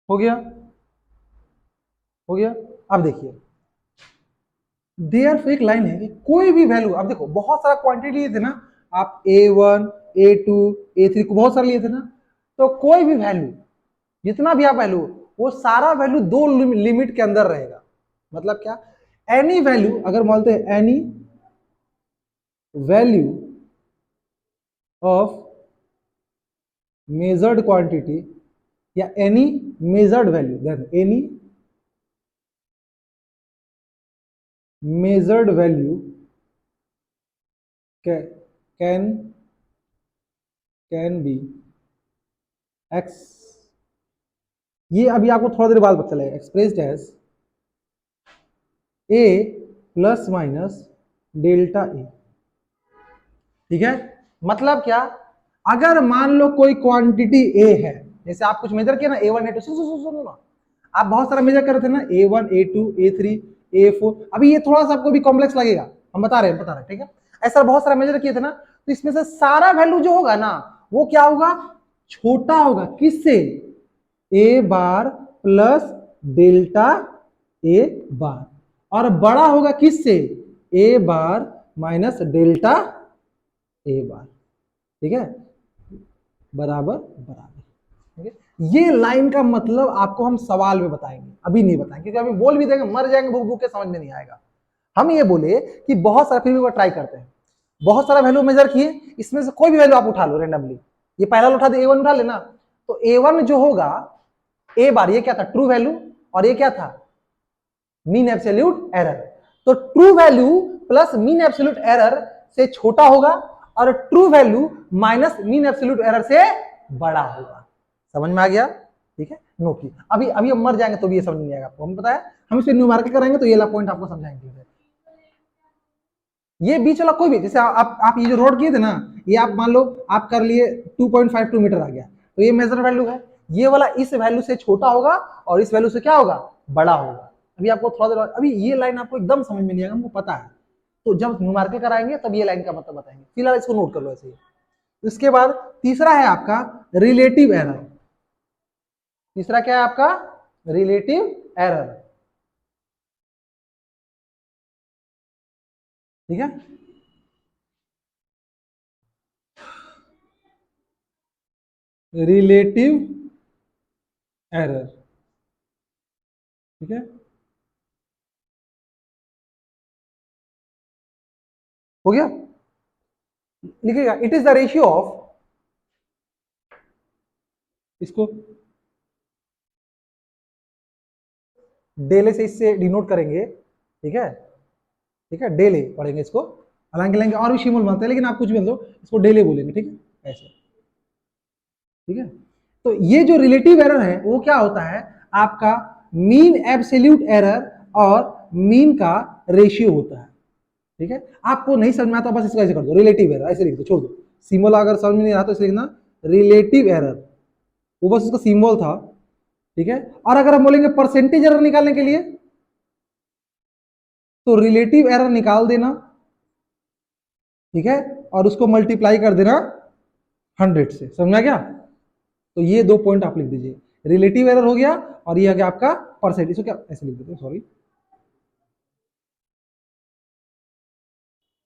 हो गया, हो गया। अब देखिए, देयर एक लाइन है कि कोई भी वैल्यू, अब देखो बहुत सारा क्वांटिटी लिए थे ना आप, A1 A2 A3 को बहुत सारे लिए थे ना, तो कोई भी वैल्यू, जितना भी आप वैल्यू, वो सारा वैल्यू दो लिमिट के अंदर रहेगा। मतलब क्या, एनी वैल्यू, अगर बोलते हैं any value of measured quantity या any measured value, then any measured value can be x, ये अभी आपको थोड़ा देर बाद पता चलेगा, expressed as a plus minus delta A, ठीक है। मतलब क्या, अगर मान लो कोई क्वांटिटी a है, जैसे आप कुछ मेजर किया ना A1 A2, सुनो ना, आप बहुत सारा मेजर कर रहे थे ना A1 A2 A3 A4, अभी ये थोड़ा सा आपको भी कॉम्प्लेक्स लगेगा, हम बता रहे हैं, ठीक है। ऐसा बहुत सारा मेजर किए थे ना, तो इसमें से सारा वैल्यू जो होगा ना, वो क्या होगा, छोटा होगा, किससे, ए बार प्लस डेल्टा ए बार, और बड़ा होगा किससे, ए बार माइनस डेल्टा ए बार, ठीक है, बराबर बराबर, ठीक है। ये लाइन का मतलब आपको हम सवाल में बताएंगे, अभी नहीं बताएंगे, क्योंकि अभी बोल भी देंगे मर जाएंगे भूख भूख के, समझ में नहीं आएगा। हम ये बोले कि बहुत सारा, फिर भी ट्राई करते हैं, बहुत सारा वैल्यू मेजर किए, इसमें से कोई भी वैल्यू आप उठा लो रेंडमली, ये पहला उठा दे A1 उठा लेना, तो A1 जो होगा, ए बार ये क्या था, ट्रू वैल्यू, और ये क्या था, मीन एब्सोल्यूट एरर, तो true value plus mean absolute error से छोटा होगा, और true value minus mean absolute error से बड़ा होगा। समझ में आ गया, ठीक है। नोट की, अभी अभी हम मर जाएंगे तो भी ये समझ नहीं आएगा आपको, हम बताया हम इसे न्यूमेरिकल कराएंगे तो ये वाला पॉइंट आपको समझाएंगे। ये बीच वाला कोई भी, जैसे आप ये जो रोड किए थे ना, ये आप मान लो आप कर लिए 2.52 मीटर आ गया, तो ये मेजर वैल्यू है, ये वाला इस वैल्यू से छोटा होगा और इस वैल्यू से क्या होगा, बड़ा होगा। अभी आपको थोड़ा देर, अभी ये लाइन आपको एकदम समझ में नहीं आएगा, हमको पता है, तो जब न्यूमेरिकल कराएंगे तब ये लाइन का मतलब बताएंगे, फिलहाल इसको नोट कर लो ऐसे ही। इसके बाद तीसरा है आपका रिलेटिव एरर, तीसरा क्या है आपका, रिलेटिव एरर, ठीक है। रिलेटिव एरर, ठीक है, हो गया। लिखिएगा, it is the ratio of, इसको डेले से इससे डिनोट करेंगे, ठीक है, ठीक है, डेले पढ़ेंगे इसको, हालांकि लेंगे और भी शिमोल बनते हैं, लेकिन आप कुछ भी बोल दो, इसको डेले बोलेंगे, ठीक है, ऐसे, ठीक है। तो ये जो रिलेटिव एरर है वो क्या होता है, आपका मीन एब्सोल्यूट एरर और मीन का रेशियो होता है, ठीक है। आपको नहीं समझ में आता बस इसको ऐसे कर दो, रिलेटिव एरर ऐसे लिख दो, छोड़ दो सिंबल, अगर समझ में नहीं आता तो इसे लिखना रिलेटिव एरर, वो बस उसका सिंबल था, ठीक है। और अगर हम बोलेंगे परसेंटेज एरर निकालने के लिए, तो रिलेटिव एरर निकाल देना, ठीक है, और उसको मल्टीप्लाई कर देना 100 से, समझ आ गया। तो ये दो पॉइंट आप लिख दीजिए, रिलेटिव एरर हो गया और ये आ गया आपका परसेंट, इसको क्या ऐसे लिख देते हैं, सॉरी,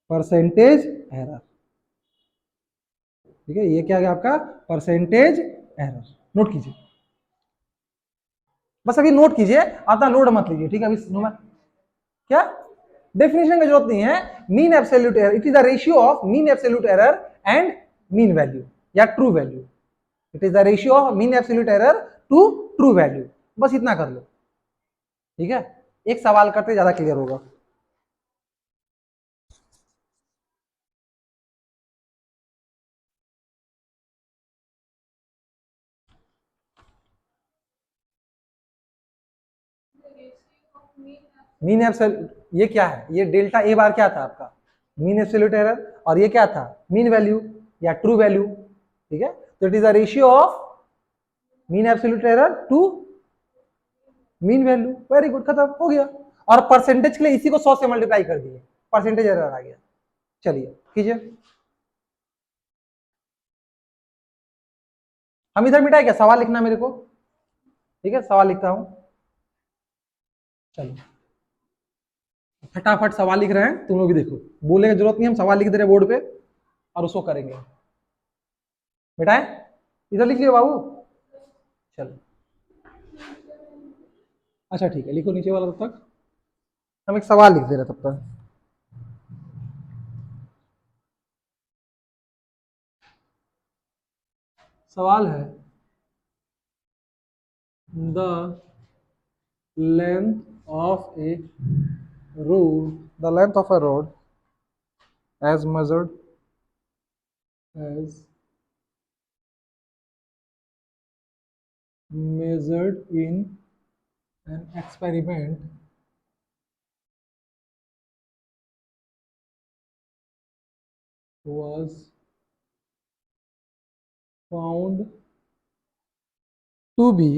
परसेंटेज एरर। ठीक है, ये क्या गया आपका परसेंटेज एरर, नोट कीजिए, बस अभी नोट कीजिए, आता लोड मत लीजिए। ठीक है, अभी क्या डेफिनेशन की जरूरत नहीं है। Mean absolute error, it is the ratio of mean absolute error and mean value या true value. It is the ratio of mean absolute error to true value, बस इतना कर लो। ठीक है, एक सवाल करते ज्यादा क्लियर होगा। मीन एब्सोल्यूट, ये क्या है, ये डेल्टा ए बार क्या था आपका मीन एब्सोल्यूट एरर, और ये क्या था मीन वैल्यू या ट्रू वैल्यू। ठीक है, तो it is the ratio of mean absolute error to mean value. Very good, खत्म हो गया। और परसेंटेज के लिए इसी को 100 से मल्टीप्लाई कर दिए, परसेंटेज एरर आ गया। चलिए कीजिए, हम इधर मिटाए क्या, सवाल लिखना मेरे को। ठीक है, सवाल लिखता हूं, चलो फटाफट सवाल लिख रहे हैं, तुम लोग भी देखो, बोलने की जरूरत नहीं, हम सवाल लिख दे रहे बोर्ड पे और उसको करेंगे। बेटा इधर लिख लियो बाबू, चलो अच्छा ठीक है, लिखो नीचे वाला तब तक, हम एक सवाल लिख दे रहे तब तक। सवाल है the length of A road, the length of a road as measured as measured in an experiment was found to be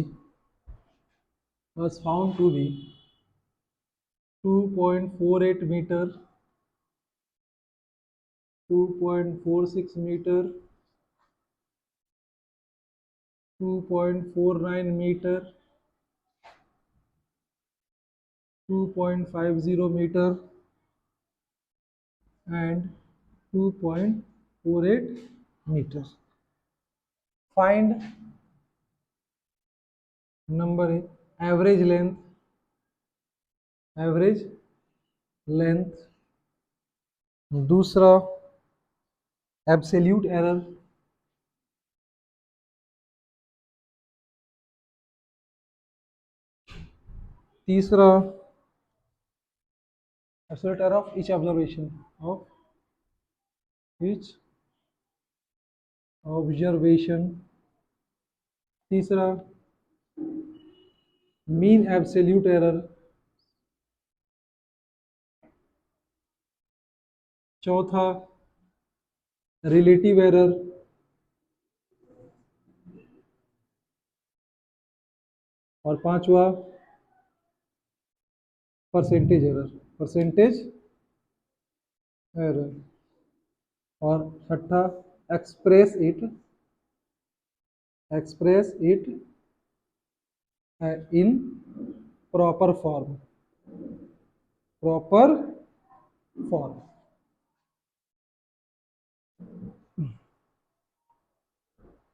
was found to be 2.48 meter, 2.46 meter, 2.49 meter, 2.50 meter and 2.48 meter. Find number average length, दूसरा absolute error, तीसरा absolute error of each observation, तीसरा mean absolute error, चौथा relative error, और पांचवा percentage error, और छठा express it in proper form.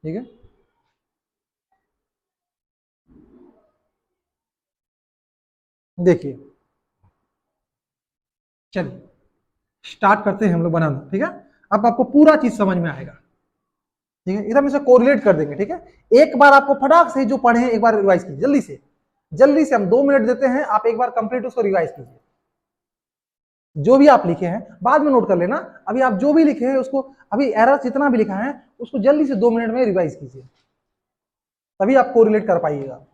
ठीक है, देखिए चलिए स्टार्ट करते हैं हम लोग बनाना। ठीक है, अब आपको पूरा चीज समझ में आएगा। ठीक है, एकदम इसे कोरिलेट कर देंगे। ठीक है, एक बार आपको फटाक से जो पढ़े हैं एक बार रिवाइज कीजिए, जल्दी से हम 2 मिनट देते हैं, आप एक बार कंप्लीट उसको रिवाइज कीजिए। जो भी आप लिखे हैं बाद में नोट कर लेना, अभी आप जो भी लिखे हैं उसको, अभी एरर जितना भी लिखा है उसको जल्दी से 2 मिनट में रिवाइज कीजिए, तभी आप कोरिलेट कर पाइएगा।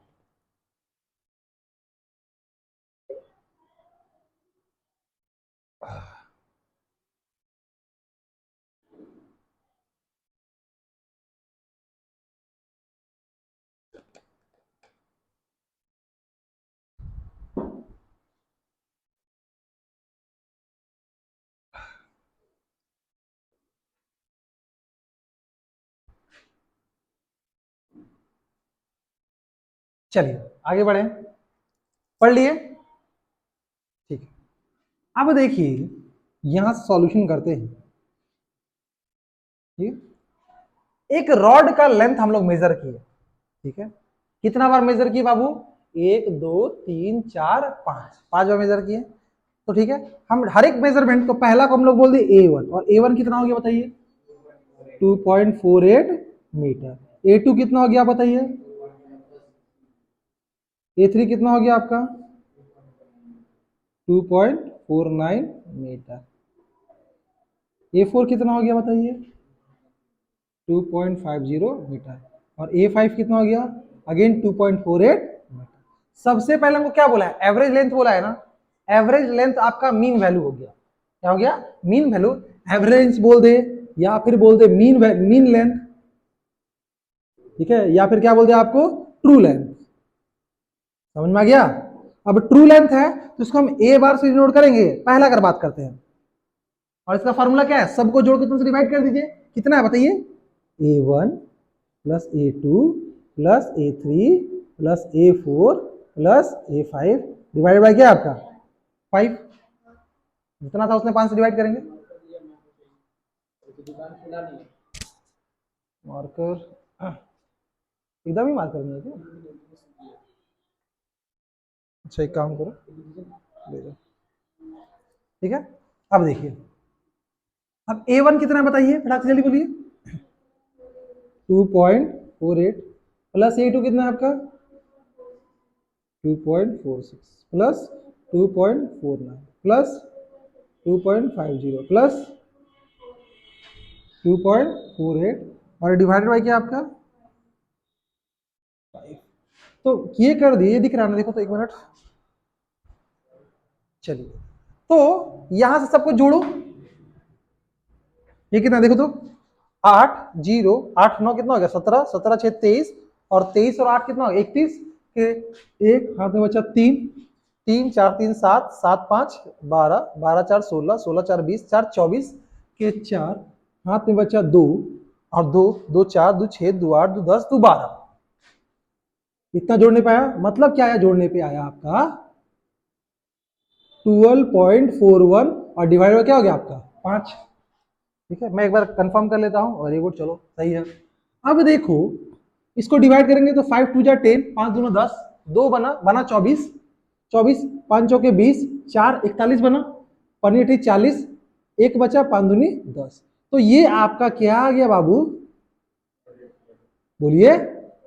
चलिए आगे बढ़े, पढ़ लिए। ठीक है, अब देखिए यहां से सॉल्यूशन करते हैं, ठीक है। एक रॉड का लेंथ हम लोग मेजर किए, ठीक है। कितना बार मेजर किए बाबू? 1 2 3 4 5 बार मेजर किए। तो ठीक है, हम हर एक मेजरमेंट को, पहला को हम लोग बोल दिए A1, और A1 कितना हो गया बताइए? 2.48 मीटर। A2 कितना हो गया बताइए? A3 कितना हो गया आपका? 2.49 मीटर। A4 कितना हो गया बताइए? 2.50 मीटर। और A5 कितना हो गया? Again 2.48 metre. सबसे पहले हमको क्या बोला है? एवरेज लेंथ बोला है ना। एवरेज लेंथ आपका मीन वैल्यू हो गया। क्या हो गया? Mean value. एवरेज बोल दे, या फिर बोल दे मीन लेंथ, ठीक है, या फिर क्या बोल दे आपको? True length. समझ में आ गया? अब ट्रू लेंथ है तो इसको हम ए बार से नोट करेंगे, पहला अगर बात करते हैं। और इसका फॉर्मूला क्या है? सबको जोड़ के तुमसे डिवाइड कर दीजिए। कितना है बताइए? A1 plus A2 plus A3 plus A4 plus A5 divide by क्या आपका? 5। जितना था उसने 5 से डिवाइड करेंगे। मार्कर एकदम ही मार्कर नहीं है क्या? अच्छा एक काम करो, ले जाओ, ठीक है। अब देखिए, अब A1 कितना है बताइए, फटाक से जल्दी बोलिए। 2.48 प्लस A2 कितना है आपका? 2.46 प्लस 2.49 प्लस 2.50 प्लस 2.48 और डिवाइडेड बाई क्या आपका? 5। तो ये कर दिए, ये दिख रहा है ना? देखो तो एक मिनट, चलिए। तो यहां से सबको जोड़ो। ये कितना देखो तो? 8 कितना हो गया? 17, 17 6 23, और 23 और 8 कितना हो गया? 31 के। एक हाथ में बचा 3, 3 4 3 7, 7 5 12, 12 4 16, 16 4 20, 4 24 के 4, हाथ में बचा 2, और 2 2 4 2 6 2 8 2 10 2 12। इतना जोड़ने पे आया, मतलब क्या आया? जोड़ने पे आया आपका 12.41, और डिवाइड में क्या हो गया आपका? 5। ठीक है, मैं एक बार कंफर्म कर लेता हूं। वेरी गुड, चलो सही है। अब देखो, इसको डिवाइड करेंगे तो 5 2 जा 10, 5 दूना 10, 2 बना बना 24, 24 5 चौके 20, 4 41 बना, 5 40, एक बचा 5 दूनी 10। तो ये आपका क्या आ गया बाबू? बोलिए।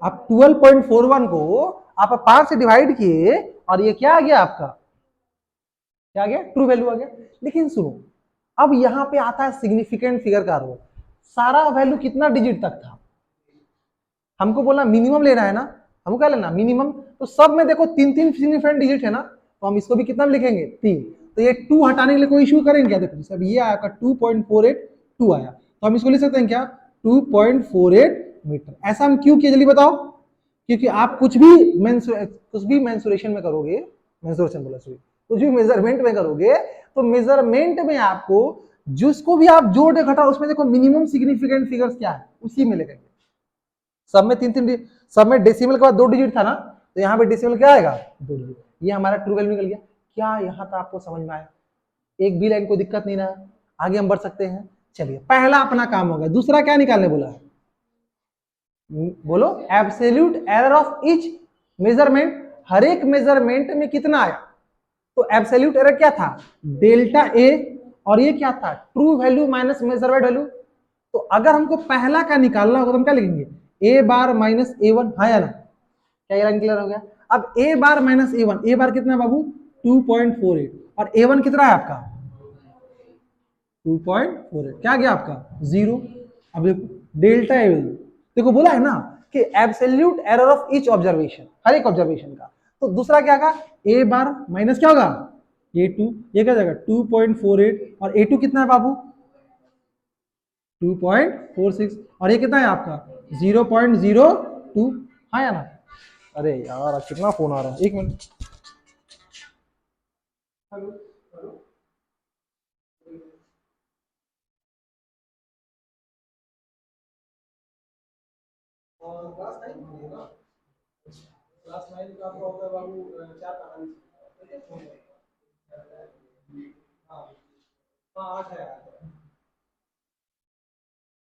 आप 12.41 को आप 5 से डिवाइड किए, और ये क्या आ गया आपका? क्या आ गया? ट्रू वैल्यू आ गया। लेकिन सुनो, अब यहां पे आता है सिग्निफिकेंट फिगर का रोल। सारा वैल्यू कितना डिजिट तक था? हमको बोला मिनिमम लेना है ना, हमको क्या लेना? मिनिमम। तो सब में देखो 3 3 सिग्निफिकेंट डिजिट है ना, तो हम इसको भी कितना लिखेंगे? 3। तो ये 2 हटाने के लिए कोई इशू करेंगे क्या? देखो सब ये आया 2.48, 2 आया, तो हम इसको लिख सकते हैं क्या? 2.48 मीटर। ऐसा हम क्यों किए जल्दी बताओ? क्योंकि आप कुछ भी मेंसुरेशन में करोगे, मेंसुरेशन बोला सॉरी, कुछ भी मेजरमेंट में करोगे, तो मेजरमेंट में आपको जिसको भी आप जोड़ घटा, उसमें देखो मिनिमम सिग्निफिकेंट फिगर्स क्या है, उसी में लेकर। सब में 3 3, सब में डेसिमल के बाद 2 डिजिट था ना, तो यहाँ पे डेसिमल क्या आएगा? 2 डिजिट। ये हमारा ट्रू वैल्यू निकल गया। क्या यहाँ तक आपको समझ में आया? एक भी लाइन को दिक्कत नहीं रहा, आगे हम बढ़ सकते हैं। चलिए, पहला अपना काम हो गया। दूसरा क्या निकालने बोला है? बोलो। Absolute error of each measurement. हर एक मेजरमेंट में कितना आया? तो एब्सोल्यूट एरर क्या था? डेल्टा ए, और ये क्या था? True value minus measured value. तो अगर हमको पहला का निकालना होगा तो हम क्या लिखेंगे? ए बार माइनस ए वन, हाँ या ना? क्या ये लाइन क्लियर हो गया? अब ए बार माइनस ए वन, ए बार कितना है बाबू? 2.48, और ए वन कितना है आपका? 2.48। क्या गया आपका? 0। अब देखो डेल्टा ए, देखो बोला है ना कि absolute error of each observation, हर एक ऑब्जर्वेशन का। तो दूसरा क्या होगा? ए बार माइनस क्या होगा? ए टू। ये क्या जाएगा? 2.48, और ए टू कितना है बाबू? 2.46, और ये कितना है आपका? 0.02। हाँ या ना? अरे यार कितना फोन आ रहा है, एक मिनट। हेलो, क्लास 9 में ना, क्लास 9 का आपका होता है बाबू 4 कहानी। हाँ, हाँ आज है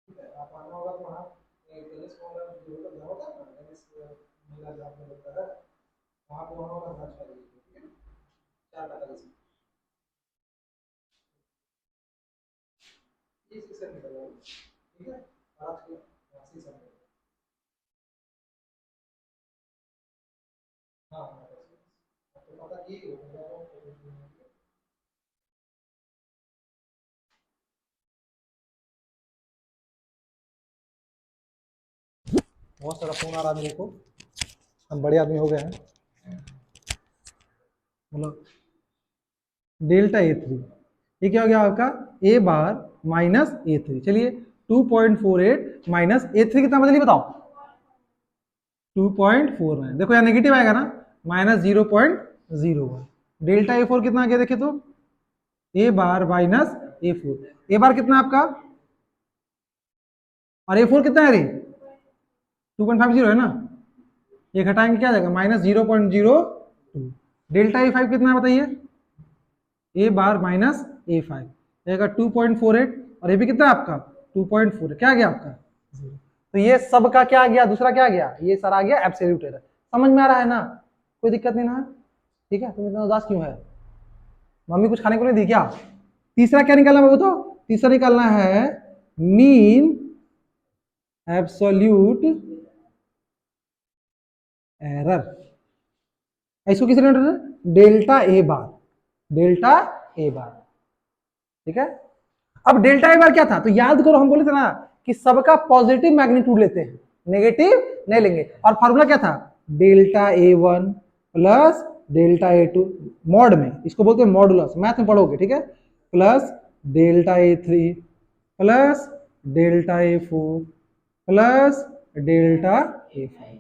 ठीक है आप आना होगा तो वहाँ टेनिस वाला जो होता है ना टेनिस मेला जहाँ पे होता है वहाँ पे वहाँ होगा आज करिए ठीक है 4:45 ये सेक्शन निकल जाएगा ठीक है आज के सेक्शन हाँ हाँ तो पता ये होगा बहुत सारा फोन आ रहा है मेरे को हम बड़े आदमी हो गए हैं मतलब डेल्टा A3 ये क्या हो गया आपका ए बार माइनस A3 चलिए 2.48 माइनस A3 कितना बदली बताओ 2.49 देखो यहाँ नेगेटिव आएगा ना -0.01 डेल्टा A4 कितना आ गया देखिए तो ए बार माइनस A4 ए बार कितना आपका और A4 कितना है रे 2.50 है ना ये घटाएंगे क्या आ जाएगा -0.02 डेल्टा A5 कितना है बताइए ए बार माइनस A5 जाएगा 2.48 और ये भी कितना है आपका 2.4 क्या आ गया आपका तो ये सब का क्या आ गया दूसरा क्या आ गया ये सारा आ गया एब्सोल्यूट एरर समझ में आ रहा है ना कोई दिक्कत नहीं ना ठीक है तुम इतना उदास क्यों है मम्मी कुछ खाने को नहीं दी क्या तीसरा क्या निकालना है बताओ तीसरा निकालना है मीन एब्सोल्यूट एरर इसको किस delta A bar delta A बार ठीक है अब डेल्टा ए बार क्या था तो याद करो हम बोले थे ना कि सबका पॉजिटिव मैग्नीट्यूड लेते हैं नेगेटिव नहीं लेंगे और फॉर्मूला क्या था delta A1 plus delta A2 mod में इसको बोलते हैं मॉडुलस मैथ में पढ़ोगे ठीक है plus delta A3 plus delta A4 plus delta A5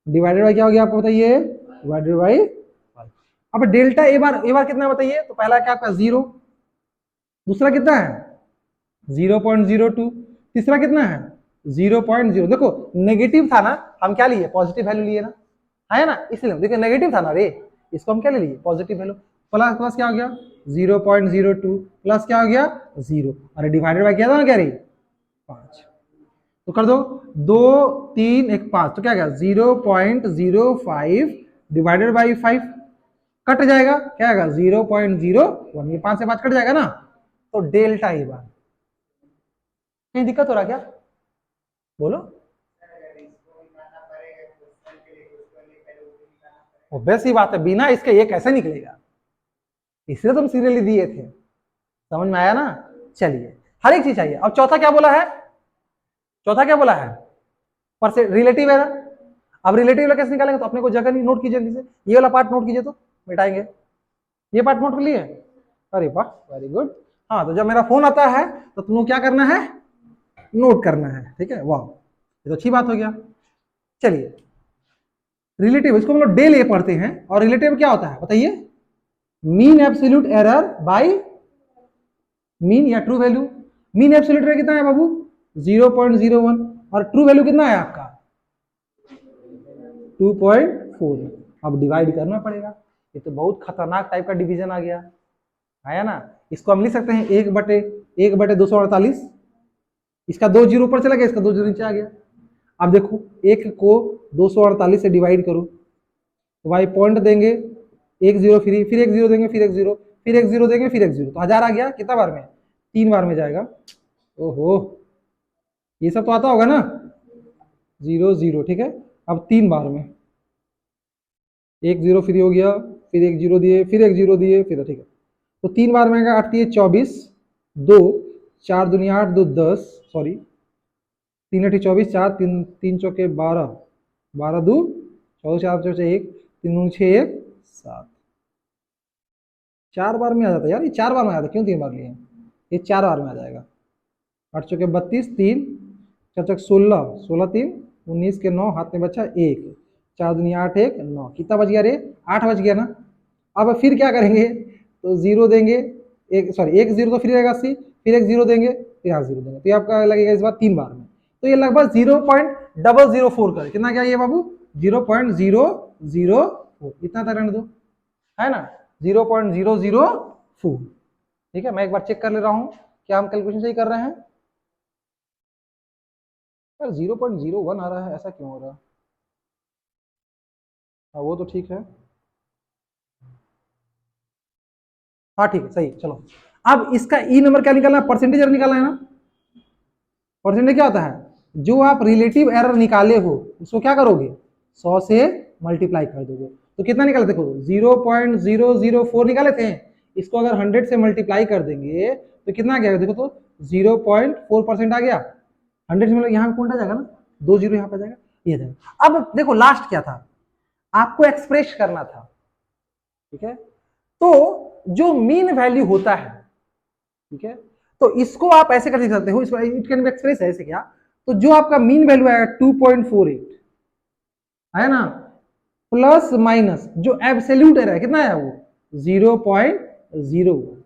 divided by क्या हो गया आपको बताइए डिवाइडेड बाय अब डेल्टा ए बार कितना बताइए तो पहला क्या आपका 0 दूसरा कितना है 0.02 तीसरा कितना है 0.0 देखो नेगेटिव था ना हम क्या लिए पॉजिटिव वैल्यू लिए ना है ना इसलिए देखिए नेगेटिव था ना रे इसको हम क्या ले लिए पॉजिटिव वैल्यू प्लस प्लस क्या हो गया 0.02 प्लस क्या हो गया 0 अरे डिवाइडेड बाय क्या था ना क्या रे 5 तो कर दो 2 3 1 5 तो क्या गया 0.05 डिवाइडेड बाई 5 कट जाएगा क्या आएगा 0.01 ये 5 से 5 कट जाएगा ना तो डेल्टा ए बार कहीं दिक्कत हो रहा क्या बोलो ऑब्वियस ही बात है बिना इसके ये कैसे निकलेगा इसलिए तुम सीरियली दिए थे समझ में आया ना चलिए हर एक चीज चाहिए अब चौथा क्या बोला है चौथा क्या बोला है परसेंट रिलेटिव है ना अब रिलेटिव कैसे निकालेंगे तो अपने को जगह नहीं नोट कीजिए जल्दी से ये वाला पार्ट नोट कीजिए तो मिटाएंगे ये पार्ट नोट कर लिए अरे वाह वेरी गुड हाँ तो जब मेरा फोन आता है तो तुमको क्या करना है नोट करना है ठीक है वाह ये तो अच्छी बात हो गया चलिए रिलेटिव इसको हम लोग डेल ए पढ़ते हैं और रिलेटिव क्या होता है बताइए mean absolute error by mean या true value mean absolute error कितना है बाबू 0.01 और ट्रू वैल्यू कितना है आपका 2.4 अब डिवाइड करना पड़ेगा ये तो बहुत खतरनाक टाइप का डिवीजन आ गया आया ना इसको हम लिख सकते हैं 1/248 इसका 2 जीरो ऊपर चला गया इसका 2 जीरो नीचे आ गया अब देखो एक को 248 से डिवाइड करो तो भाई पॉइंट देंगे 1 0 फिर 1 0 देंगे फिर 1 0 फिर 1 0 देंगे फिर 1 0 तो 1000 आ गया कितना बार में 3 बार में जाएगा ओहो ये सब तो आता होगा ना 0 0 ठीक है अब 3 बार में 1 0 फ्री हो गया फिर 1 0 दिए फिर 1 0 दिए फिर ठीक है तो 3 बार में आएगा 8 24 2 4 दुनिया 8 2 10 सॉरी 3 8 24 4 3 3 चौके 12 12 2 14 4 चौके 1 3 9 6 1 7 4 बार में आ जाता है यार ये 4 बार में आ जाता क्यों 3 बार लिए ये 4 बार में आ जाएगा 8 चौके 32 3 4 चौके 16 16 3 19 के 9 हाथ में बचा 1 4 दुनिया 8 1 9 कितना बच गया रे 8 बच गया ना अब फिर क्या करेंगे तो 0 देंगे एक सॉरी 1 0 तो फिर रहेगा 80 फिर 1 0 देंगे फिर यहाँ 0 देंगे तो ये आपका लगेगा इस बार 3 बार में तो ये लगभग 0.004 कर कितना क्या ये बाबू 0.004 इतना तक रहने दो है ना 0.004 ठीक है, मैं एक बार चेक कर ले रहा हूं क्या हम कैलकुलेशन सही कर रहे हैं। यार 0.01 आ रहा है, ऐसा क्यों हो रहा है? हाँ वो तो ठीक है। हाँ ठीक है, सही, चलो। अब इसका ई नंबर क्या निकालना है? परसेंटेज एरर निकालना है ना। परसेंटेज क्या होता है? जो आप रिलेटिव एरर निकाले हो उसको क्या करोगे? 100 से मल्टीप्लाई कर दोगे। तो कितना निकाले? देखो 0.004 निकाले थे, इसको अगर 100 से मल्टीप्लाई कर देंगे तो कितना आ गया? देखो तो 0.4% आ गया। 100 से मतलब यहाँ पे उल्टा जाएगा ना, 2 जीरो यहाँ पे जाएगा, ये जाएगा। अब देखो लास्ट क्या था, आपको एक्सप्रेस करना था। ठीक है, तो जो मीन वैल्यू होता है, ठीक है, तो इसको आप ऐसे कर सकते हो, इसको इट कैन बी एक्सप्रेस ऐसे क्या, तो जो आपका मीन वैल्यू आएगा 2.48 है ना, प्लस माइनस जो एब्सोल्यूट एरर है कितना है वो 0.0,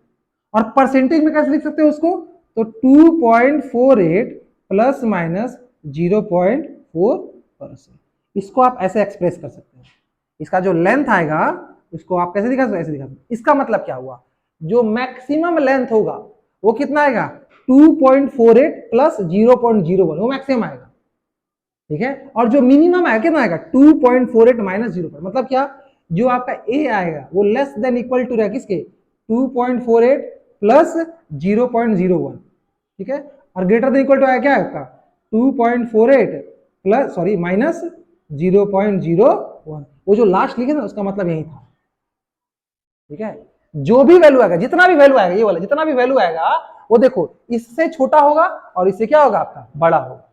और परसेंटेज में कैसे लिख सकते हो उसको? तो 2.48 प्लस माइनस 0.4%, इसको आप ऐसे एक्सप्रेस कर सकते हैं। इसका जो लेंथ आएगा उसको आप कैसे दिखा सकते हैं? ऐसे दिखा सकते हैं। इसका मतलब क्या हुआ? जो मैक्सिमम लेंथ होगा वो कितना आएगा? 2.48 प्लस 0.01, वो मैक्सिमम आएगा। ठीक है, और जो मिनिमम आएगा कितना आएगा? 2.48 माइनस 0, मतलब क्या? जो आपका ए आएगा वो लेस देन इक्वल टू रहेगा किसके? 2.48 प्लस 0.01। ठीक है, और ग्रेटर देन इक्वल टू आएगा क्या आपका? 2.48 प्लस सॉरी माइनस 0.01। वो जो लास्ट लिखे ना उसका मतलब यही था। ठीक है, जो भी वैल्यू आएगा, जितना भी वैल्यू आएगा, ये वाला जितना भी वैल्यू आएगा वो देखो इससे छोटा होगा और इससे क्या होगा? आपका बड़ा होगा।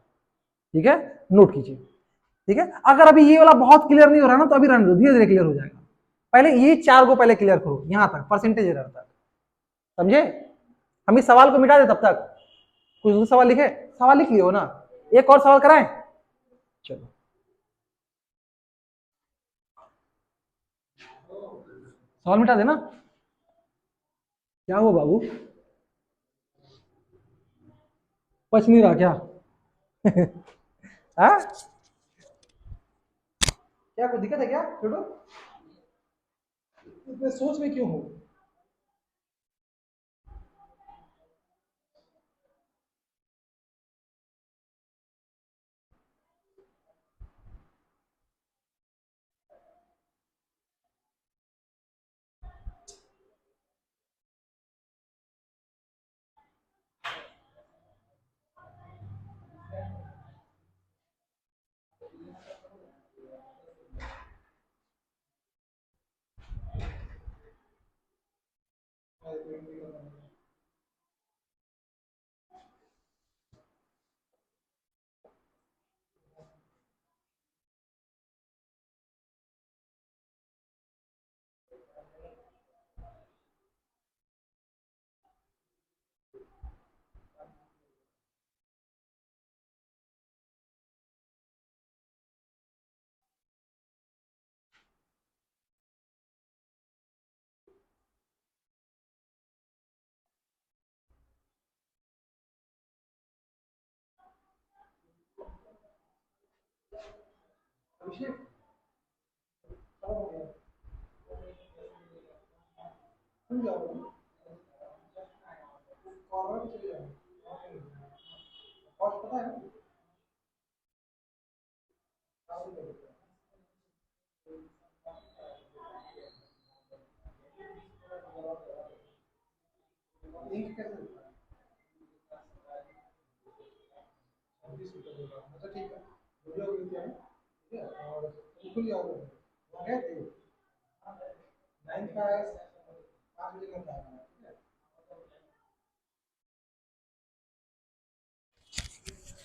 ठीक है, नोट कीजिए। ठीक है, अगर अभी ये वाला बहुत क्लियर नहीं हो रहा ना तो अभी रहने दो, धीरे धीरे क्लियर हो जाएगा। पहले ये चार को पहले क्लियर करो, यहां तक परसेंटेज एरर तक, समझे? हम इस सवाल को मिटा दे तब तक। कुछ दूसरा सवाल लिखे? सवाल लिख लियो ना, एक और सवाल कराएं? चलो सवाल मिटा देना। क्या हुआ बाबू, पच नहीं रहा क्या? हाँ, क्या कुछ दिक्कत है क्या? छोड़ो, इतने सोच में क्यों हो?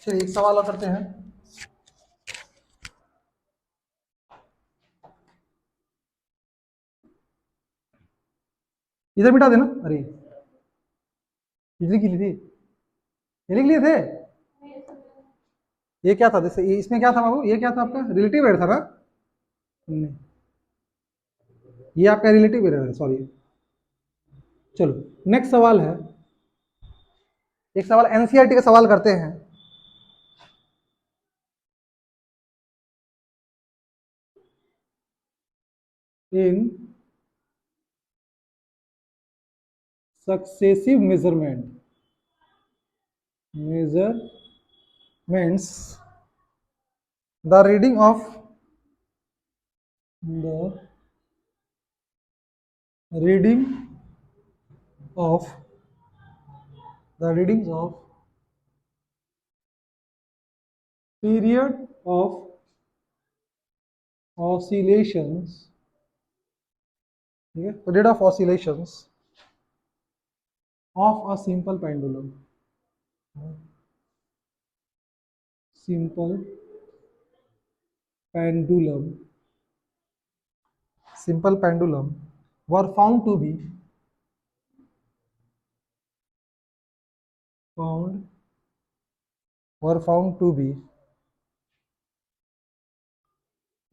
चलिए एक सवाल और करते हैं। इधर मिटा देना। अरे बिजली की ली थी, ये लिख लिए थे। ये क्या था? जैसे इसमें क्या था बाबू? ये क्या था आपका? रिलेटिव एरर था ना? नहीं, ये आपका रिलेटिव एरर है, सॉरी। चलो नेक्स्ट सवाल है, एक सवाल एनसीईआरटी का सवाल करते हैं। In successive measurements the reading of the readings of period of oscillations, ठीक है, period of oscillations of a simple pendulum were found to be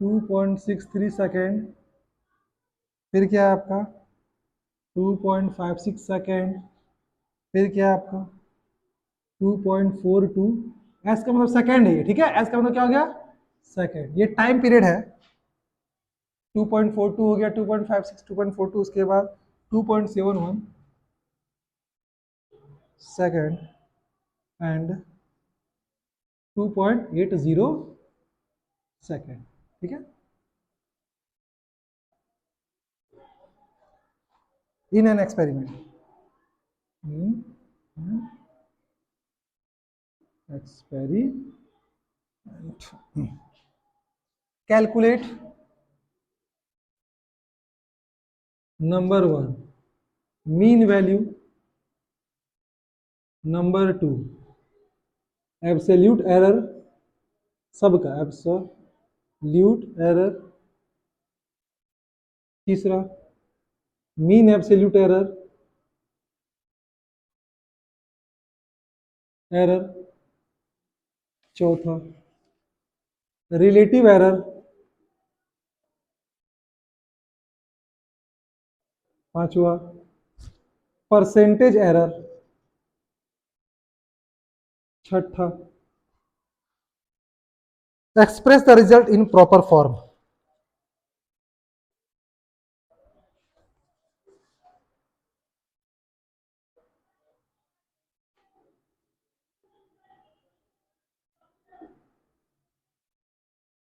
2.63 second, फिर क्या है आपका 2.56 सेकेंड, फिर क्या है आपका 2.42, एस का मतलब सेकेंड है ये, ठीक है, एस का मतलब क्या हो गया सेकेंड, ये टाइम पीरियड है। 2.42 हो गया, 2.56, 2.42, उसके बाद 2.71 सेकेंड एंड 2.80 सेकेंड, ठीक है। In an experiment calculate number 1 mean value, number 2 absolute error, सबका एब्सोल्यूट एरर, तीसरा मीन एब्सोल्यूट एरर, चौथा रिलेटिव एरर, पांचवा परसेंटेज एरर, छठा express the result in proper form.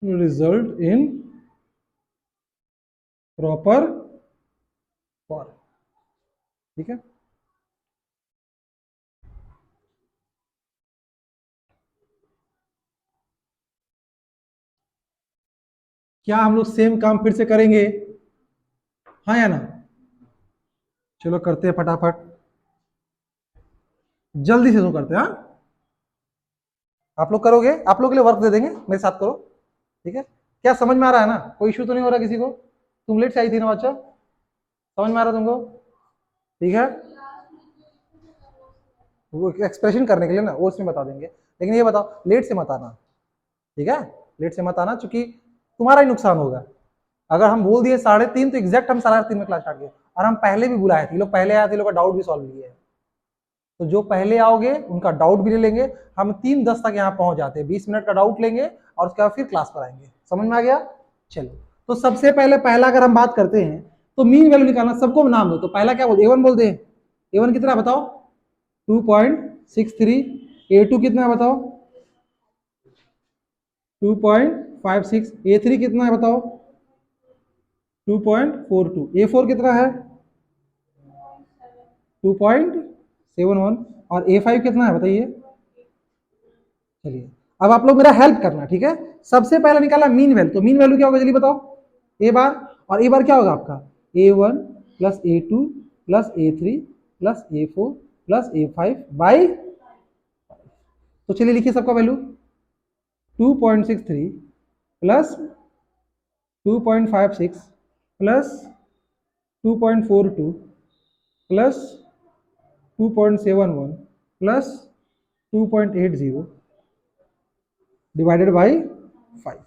Result in proper form, ठीक है। क्या हम लोग सेम काम फिर से करेंगे, हाँ या ना? चलो करते हैं फटाफट, जल्दी से शुरू करते हैं। हाँ, आप लोग करोगे, आप लोग के लिए वर्क दे देंगे, मेरे साथ करो, ठीक है। क्या समझ में आ रहा है ना? कोई इशू तो नहीं हो रहा किसी को? तुम लेट से आई थी ना बच्चा, समझ में आ रहा तुमको? ठीक है, वो एक्सप्रेशन करने के लिए ना वो उसमें बता देंगे, लेकिन ये बताओ लेट से मत आना, ठीक है, लेट से मत आना, चूंकि तुम्हारा ही नुकसान होगा। अगर हम बोल दिए 3:30 तो एग्जैक्ट हम 3:30 में क्लास स्टार्ट किए, और हम पहले भी बुलाए थे, लोग पहले आए थे, लोग का डाउट भी सॉल्व किए हैं। तो जो पहले आओगे उनका डाउट भी ले लेंगे, हम 3:10 तक यहाँ पहुंच जाते हैं, 20 मिनट का डाउट लेंगे और उसके बाद फिर क्लास पर आएंगे। समझ में आ गया? चलो, तो सबसे पहले पहला अगर हम बात करते हैं तो मीन वैल्यू निकालना, सबको नाम दो, तो पहला क्या बोलते, A1 बोलते हैं। A1 कितना बताओ? 2.63। A2 कितना है बताओ? 2.56। A3 कितना है बताओ? 2.42। A4 कितना है? 2.71। और A5 कितना है बताइए? चलिए, अब आप लोग मेरा हेल्प करना, ठीक है। सबसे पहले निकाला मीन वैल्यू, तो मीन वैल्यू क्या होगा जल्दी बताओ? ए बार, और ए बार क्या होगा आपका? A1 plus A2 plus A3 plus A4 plus A5 by, तो चलिए लिखिए सबका value, 2.63 plus 2.56 plus 2.42 plus 2.71 plus 2.80 divided by 5,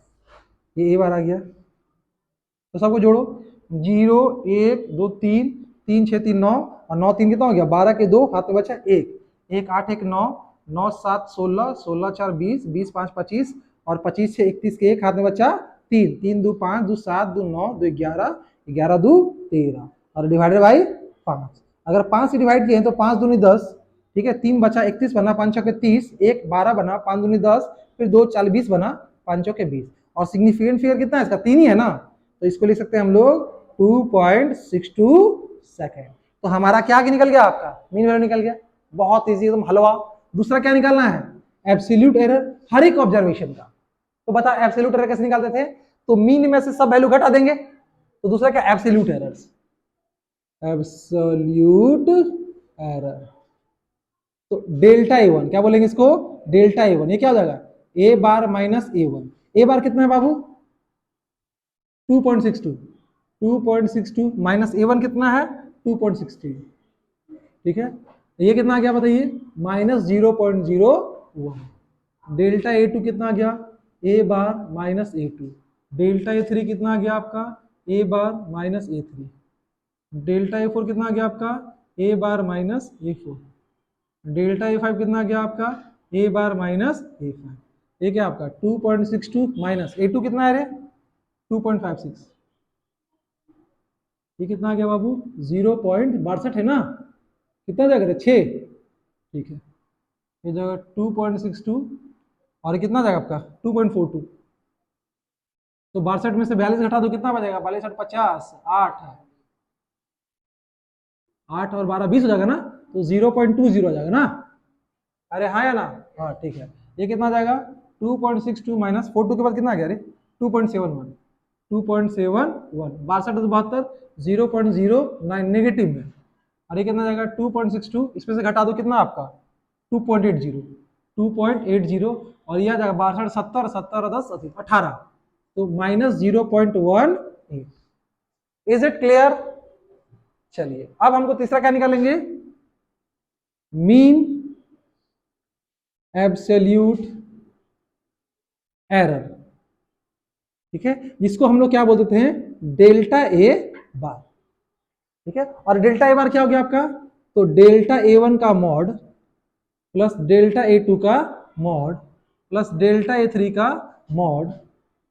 ये ए बार आ गया। तो सबको जोड़ो, 0 1 2 3 3 6 3 9, और 9 3 कितना हो गया? 12 के 2 हाथ में बचा 1, 1 8 1 9, 9 7 16, 16 4 20, 20 5 25, और 25 6 31 के 1 हाथ में बचा 3, 3 2 5, 2 7, 2 9, 2 11, 11 2 13, और डिवाइडेड बाई 5। अगर 5 से डिवाइड किए तो 5 दूनी 10, ठीक है, 3 बचा 31 बना, 5 चौके 30, 1 12 बना, 5 दूनी 10, फिर 2 40 20 बना, 5 चौके 20, और सिग्निफिकेंट फिगर कितना है इसका 3 ही है ना, तो इसको लिख सकते हैं हम लोग 2.62 सेकेंड। तो हमारा क्या निकल गया, आपका मीन वैल्यू निकल गया, बहुत इजी एकदम हलवा। दूसरा क्या निकालना है, एब्सोल्यूट एरर हर एक ऑब्जर्वेशन का। तो बता एब्सोल्यूट एरर कैसे निकालते थे, तो मीन में से सब वैल्यू घटा देंगे, तो दूसरा क्या एब्सोल्यूट एरर्स, एब्सोल्यूट एरर। तो डेल्टा ए1 क्या बोलेंगे इसको, डेल्टा ए1, ये क्या हो जाएगा ए बार माइनस ए1। ए बार कितना है बाबू 2.62, 2.62 माइनस ए1 कितना है 2.63, ठीक है, ये कितना आ गया बताइए माइनस 0.01। डेल्टा ए2 कितना आ गया ए बार माइनस ए2। डेल्टा ए3 कितना आ गया आपका ए बार माइनस ए3। डेल्टा ए4 कितना आ गया आपका ए बार माइनस ए4। डेल्टा ए5 कितना आ गया आपका ए बार माइनस ए5। ये क्या आपका 2.62 माइनस ए2 कितना है रे 2.56, ये कितना आ गया बाबू 0.62 है ना, कितना जाएगा 6, ठीक है, ये जाएगा 2.62 और ये कितना जाएगा आपका 2.42। तो 62 में से 42 घटा दो कितना बचेगा 42 और 50 8 है, 8 और 12 20 हो जाएगा ना, तो 0.20 हो जाएगा ना, अरे हाँ या ना, हाँ ठीक है, ये कितना जाएगा 2.62 माइनस 42 के बाद कितना आ गया रे 2.71, 2.71 62 72 0.09 नेगेटिव में, और ये कितना जाएगा 2.62, इसमें से घटा दो कितना आपका 2.80, 2.80 और यह जाएगा 62 70 70 और 10 18, तो माइनस 0.18। Is it clear. चलिए अब हमको तीसरा क्या निकालेंगे, मीन एब्सोल्यूट एरर, ठीक है, जिसको हम लोग क्या बोलते हैं डेल्टा ए बार, ठीक है, और डेल्टा ए बार क्या हो गया आपका, तो डेल्टा ए1 का मॉड प्लस डेल्टा ए2 का मॉड प्लस डेल्टा ए3 का मॉड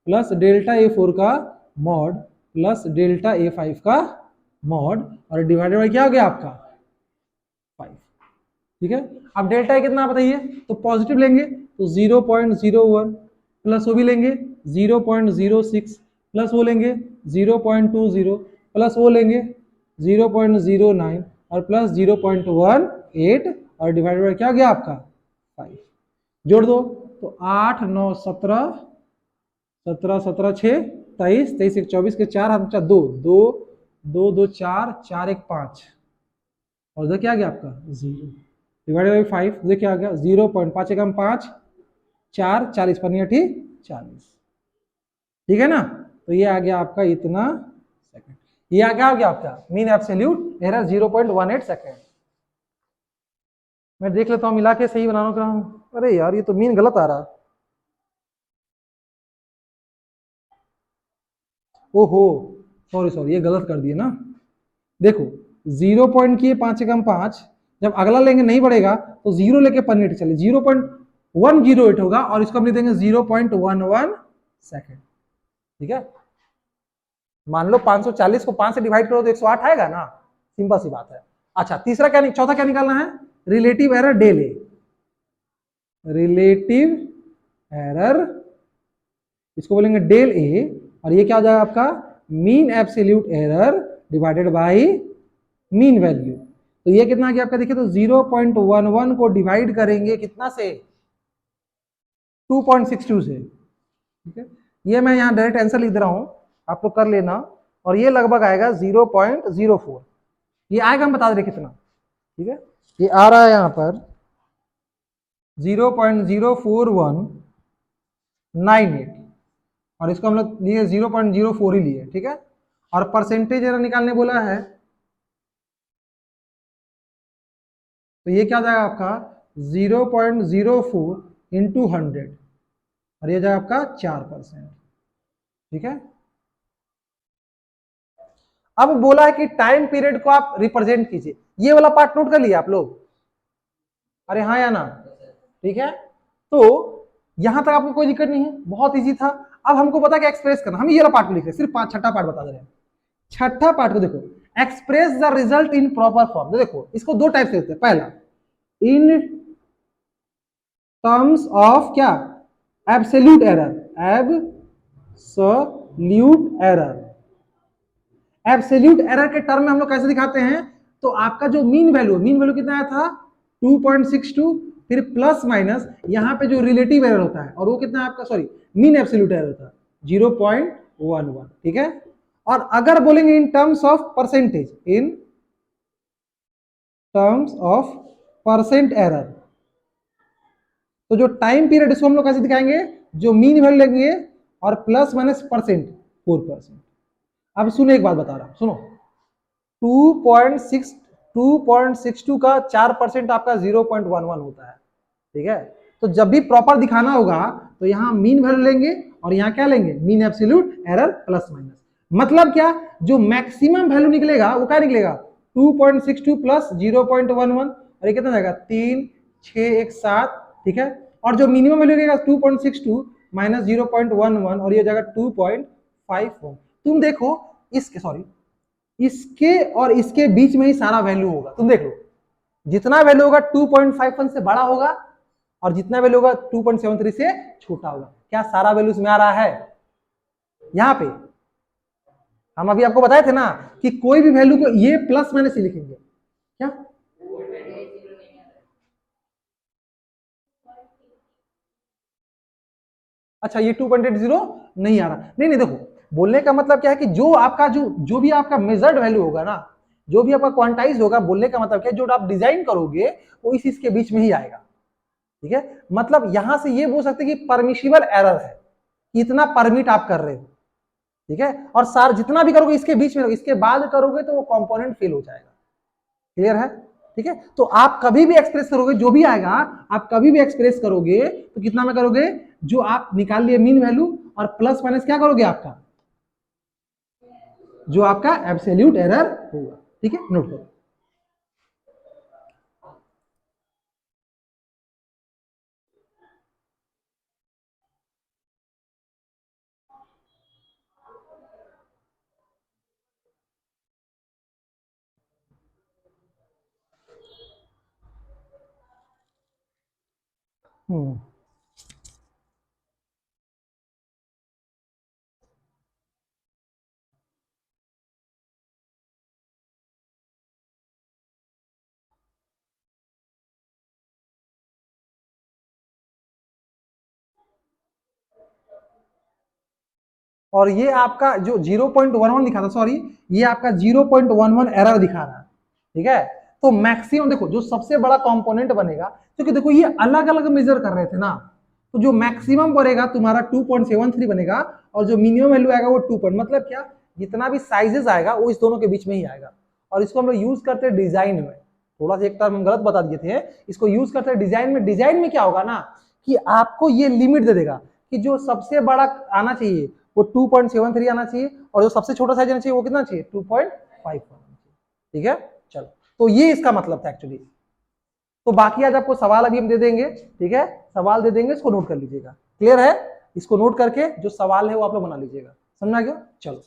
प्लस डेल्टा ए4 का मॉड प्लस डेल्टा ए5 का मॉड और डिवाइडेड बाय क्या हो गया आपका 5, ठीक है। अब डेल्टा ए कितना बताइए, तो पॉजिटिव लेंगे तो 0.01 प्लस वो भी लेंगे 0.06 प्लस वो लेंगे 0.20 प्लस वो लेंगे 0.09 और प्लस 0.18 और डिवाइडेड बाय क्या हो गया आपका 5, जोड़ दो तो 8 9 17 17 17 6 23 23 1 24 के 4 हम 2 2 2 2 4 4 1 5 और इधर क्या आ गया आपका 0 डिवाइडेड बाई 5, इधर क्या आ गया 0.5 एकम 5 4 40 पन्नी 40, ठीक है ना, तो ये आ गया आपका इतना सेकंड, ये आ गया आपका मीन एब्सोल्यूट एरर 0.18 सेकंड। मैं देख लेता हूं मिला के सही बनाना रहा हूं, अरे यार ये तो मीन गलत आ रहा, ओहो सॉरी सॉरी ये गलत कर दिए ना, देखो 0 पॉइंट किए 5 एकम 5, जब अगला लेंगे नहीं बढ़ेगा तो 0 लेके पन्नी चले 0.108 होगा और इसको हम लिख देंगे 0.11 सेकंड, ठीक है। मान लो 540 को 5 से डिवाइड करो तो 108 आएगा ना, सिंपल सी बात है। अच्छा तीसरा क्या चौथा क्या निकालना है, relative error del A, relative error इसको बोलेंगे डेल ए, और ये क्या हो जाएगा आपका mean absolute error divided by mean value, तो ये कितना आ गया आपका देखिए, तो 0.11 को डिवाइड करेंगे कितना से 2.62 से, ठीक है, ये मैं यहाँ डायरेक्ट आंसर लिख दे रहा हूं आप लोग कर लेना, और ये लगभग आएगा 0.04, ये आएगा हम बता दे रहे कितना, ठीक है, ये आ रहा है यहाँ पर 0.04198 और इसको हम लोग लिए 0.04 ही लिए, ठीक है, और परसेंटेज एरर निकालने बोला है, तो ये क्या जाएगा आपका 0.04 इंटू 100 और ये जाएगा आपका 4%, ठीक है। अब बोला है कि टाइम पीरियड को आप रिप्रेजेंट कीजिए, ये वाला पार्ट नोट कर लिया आप लोग, अरे हाँ या ना, ठीक है, तो यहां तक आपको कोई दिक्कत नहीं है, बहुत इजी था। अब हमको पता क्या एक्सप्रेस करना, हम ये वाला पार्ट लिख रहे हैं, सिर्फ छठा पार्ट बता दे रहे हैं। छठा पार्ट को देखो, express the result in proper form. देखो इसको दो टाइप से होते हैं। पहला, इन टर्म्स ऑफ क्या, absolute error, absolute error. Absolute error के टर्म में हम लोग कैसे दिखाते हैं, तो आपका जो मीन वैल्यू कितना आया था 2.62, फिर प्लस माइनस यहाँ पे जो रिलेटिव एरर होता है और वो कितना है आपका, सॉरी मीन एब्सोल्यूट एरर होता है 0.11, ठीक है। और अगर बोलेंगे in terms of percentage, in terms of percent error, तो जो टाइम पीरियड इसको हम लोग कैसे दिखाएंगे, जो मीन वैल्यू लेंगे और प्लस माइनस परसेंट 4%। अब सुनो एक बात बता रहा हूं, सुनो 2.62 का 4% आपका 0.11 होता है, ठीक है। तो जब भी प्रॉपर दिखाना होगा तो यहाँ मीन वैल्यू लेंगे और यहाँ क्या लेंगे, mean absolute error plus minus. मतलब क्या, जो मैक्सिमम वैल्यू निकलेगा वो क्या निकलेगा 2.62 प्लस 0.11, और ये कितना जाएगा 3, 6, 1, 7, ठीक है। और जो मिनिमम वैल्यू लगेगा 2.62 माइनस 0.11 और ये जाएगा 2.51। तुम देखो इसके, सॉरी इसके और इसके बीच में ही सारा वैल्यू होगा। तुम देख लो जितना वैल्यू होगा 2.51 से बड़ा होगा और जितना वैल्यू होगा 2.73 से छोटा होगा। क्या सारा वैल्यू इसमें आ रहा है? यहां पे हम अभी आपको बताए थे ना कि कोई भी वैल्यू को ये प्लस माइनस ही लिखेंगे। क्या अच्छा, ये 2.80 नहीं आ रहा? नहीं नहीं, देखो बोलने का मतलब क्या है कि जो आपका जो भी आपका मेजर्ड वैल्यू होगा ना, जो भी आपका क्वांटाइज होगा, बोलने का मतलब क्या है, जो आप डिजाइन करोगे वो इस के बीच में ही आएगा, ठीक है। मतलब यहां से ये बोल सकते हैं कि परमिशिबल एरर है, इतना परमिट आप कर रहे हो, ठीक है। और सार जितना भी करोगे इसके बीच में, इसके बाद करोगे तो वो कंपोनेंट फेल हो जाएगा। क्लियर है? ठीक है। तो आप कभी भी एक्सप्रेस करोगे, जो भी आएगा आप कभी भी एक्सप्रेस करोगे तो कितना में करोगे, जो आप निकाल लिए मीन वैल्यू और प्लस माइनस क्या करोगे, आपका जो आपका एब्सोल्यूट एरर होगा, ठीक है। नोट करो। हम्म और ये आपका जो 0.11 दिखा था, सॉरी ये आपका 0.11 एरर दिखा रहा है, ठीक है। तो मैक्सिमम देखो जो सबसे बड़ा कंपोनेंट बनेगा, क्योंकि देखो ये अलग अलग मेजर कर रहे थे ना, तो जो मैक्सिमम बनेगा तुम्हारा 2.73 बनेगा और जो मिनिमम वैल्यू आएगा वो 2 मतलब क्या, जितना भी साइजेस आएगा वो इस दोनों के बीच में ही आएगा। और इसको हम लोग यूज करते हैं डिजाइन में, थोड़ा सा एक टर्म हम गलत बता दिए थे, इसको यूज करते हैं डिजाइन में। डिजाइन में क्या होगा ना कि आपको ये लिमिट दे देगा कि जो सबसे बड़ा आना चाहिए वो 2.73 आना चाहिए और जो सबसे छोटा साइज आना चाहिए वो कितना चाहिए 2.5 आना चाहिए, ठीक है। चलो, तो ये इसका मतलब था एक्चुअली। तो बाकी आज आपको सवाल अभी हम दे देंगे, ठीक है, सवाल दे देंगे, इसको नोट कर लीजिएगा। क्लियर है? इसको नोट करके जो सवाल है वो आप लोग बना लीजिएगा। समझा गया? चलो।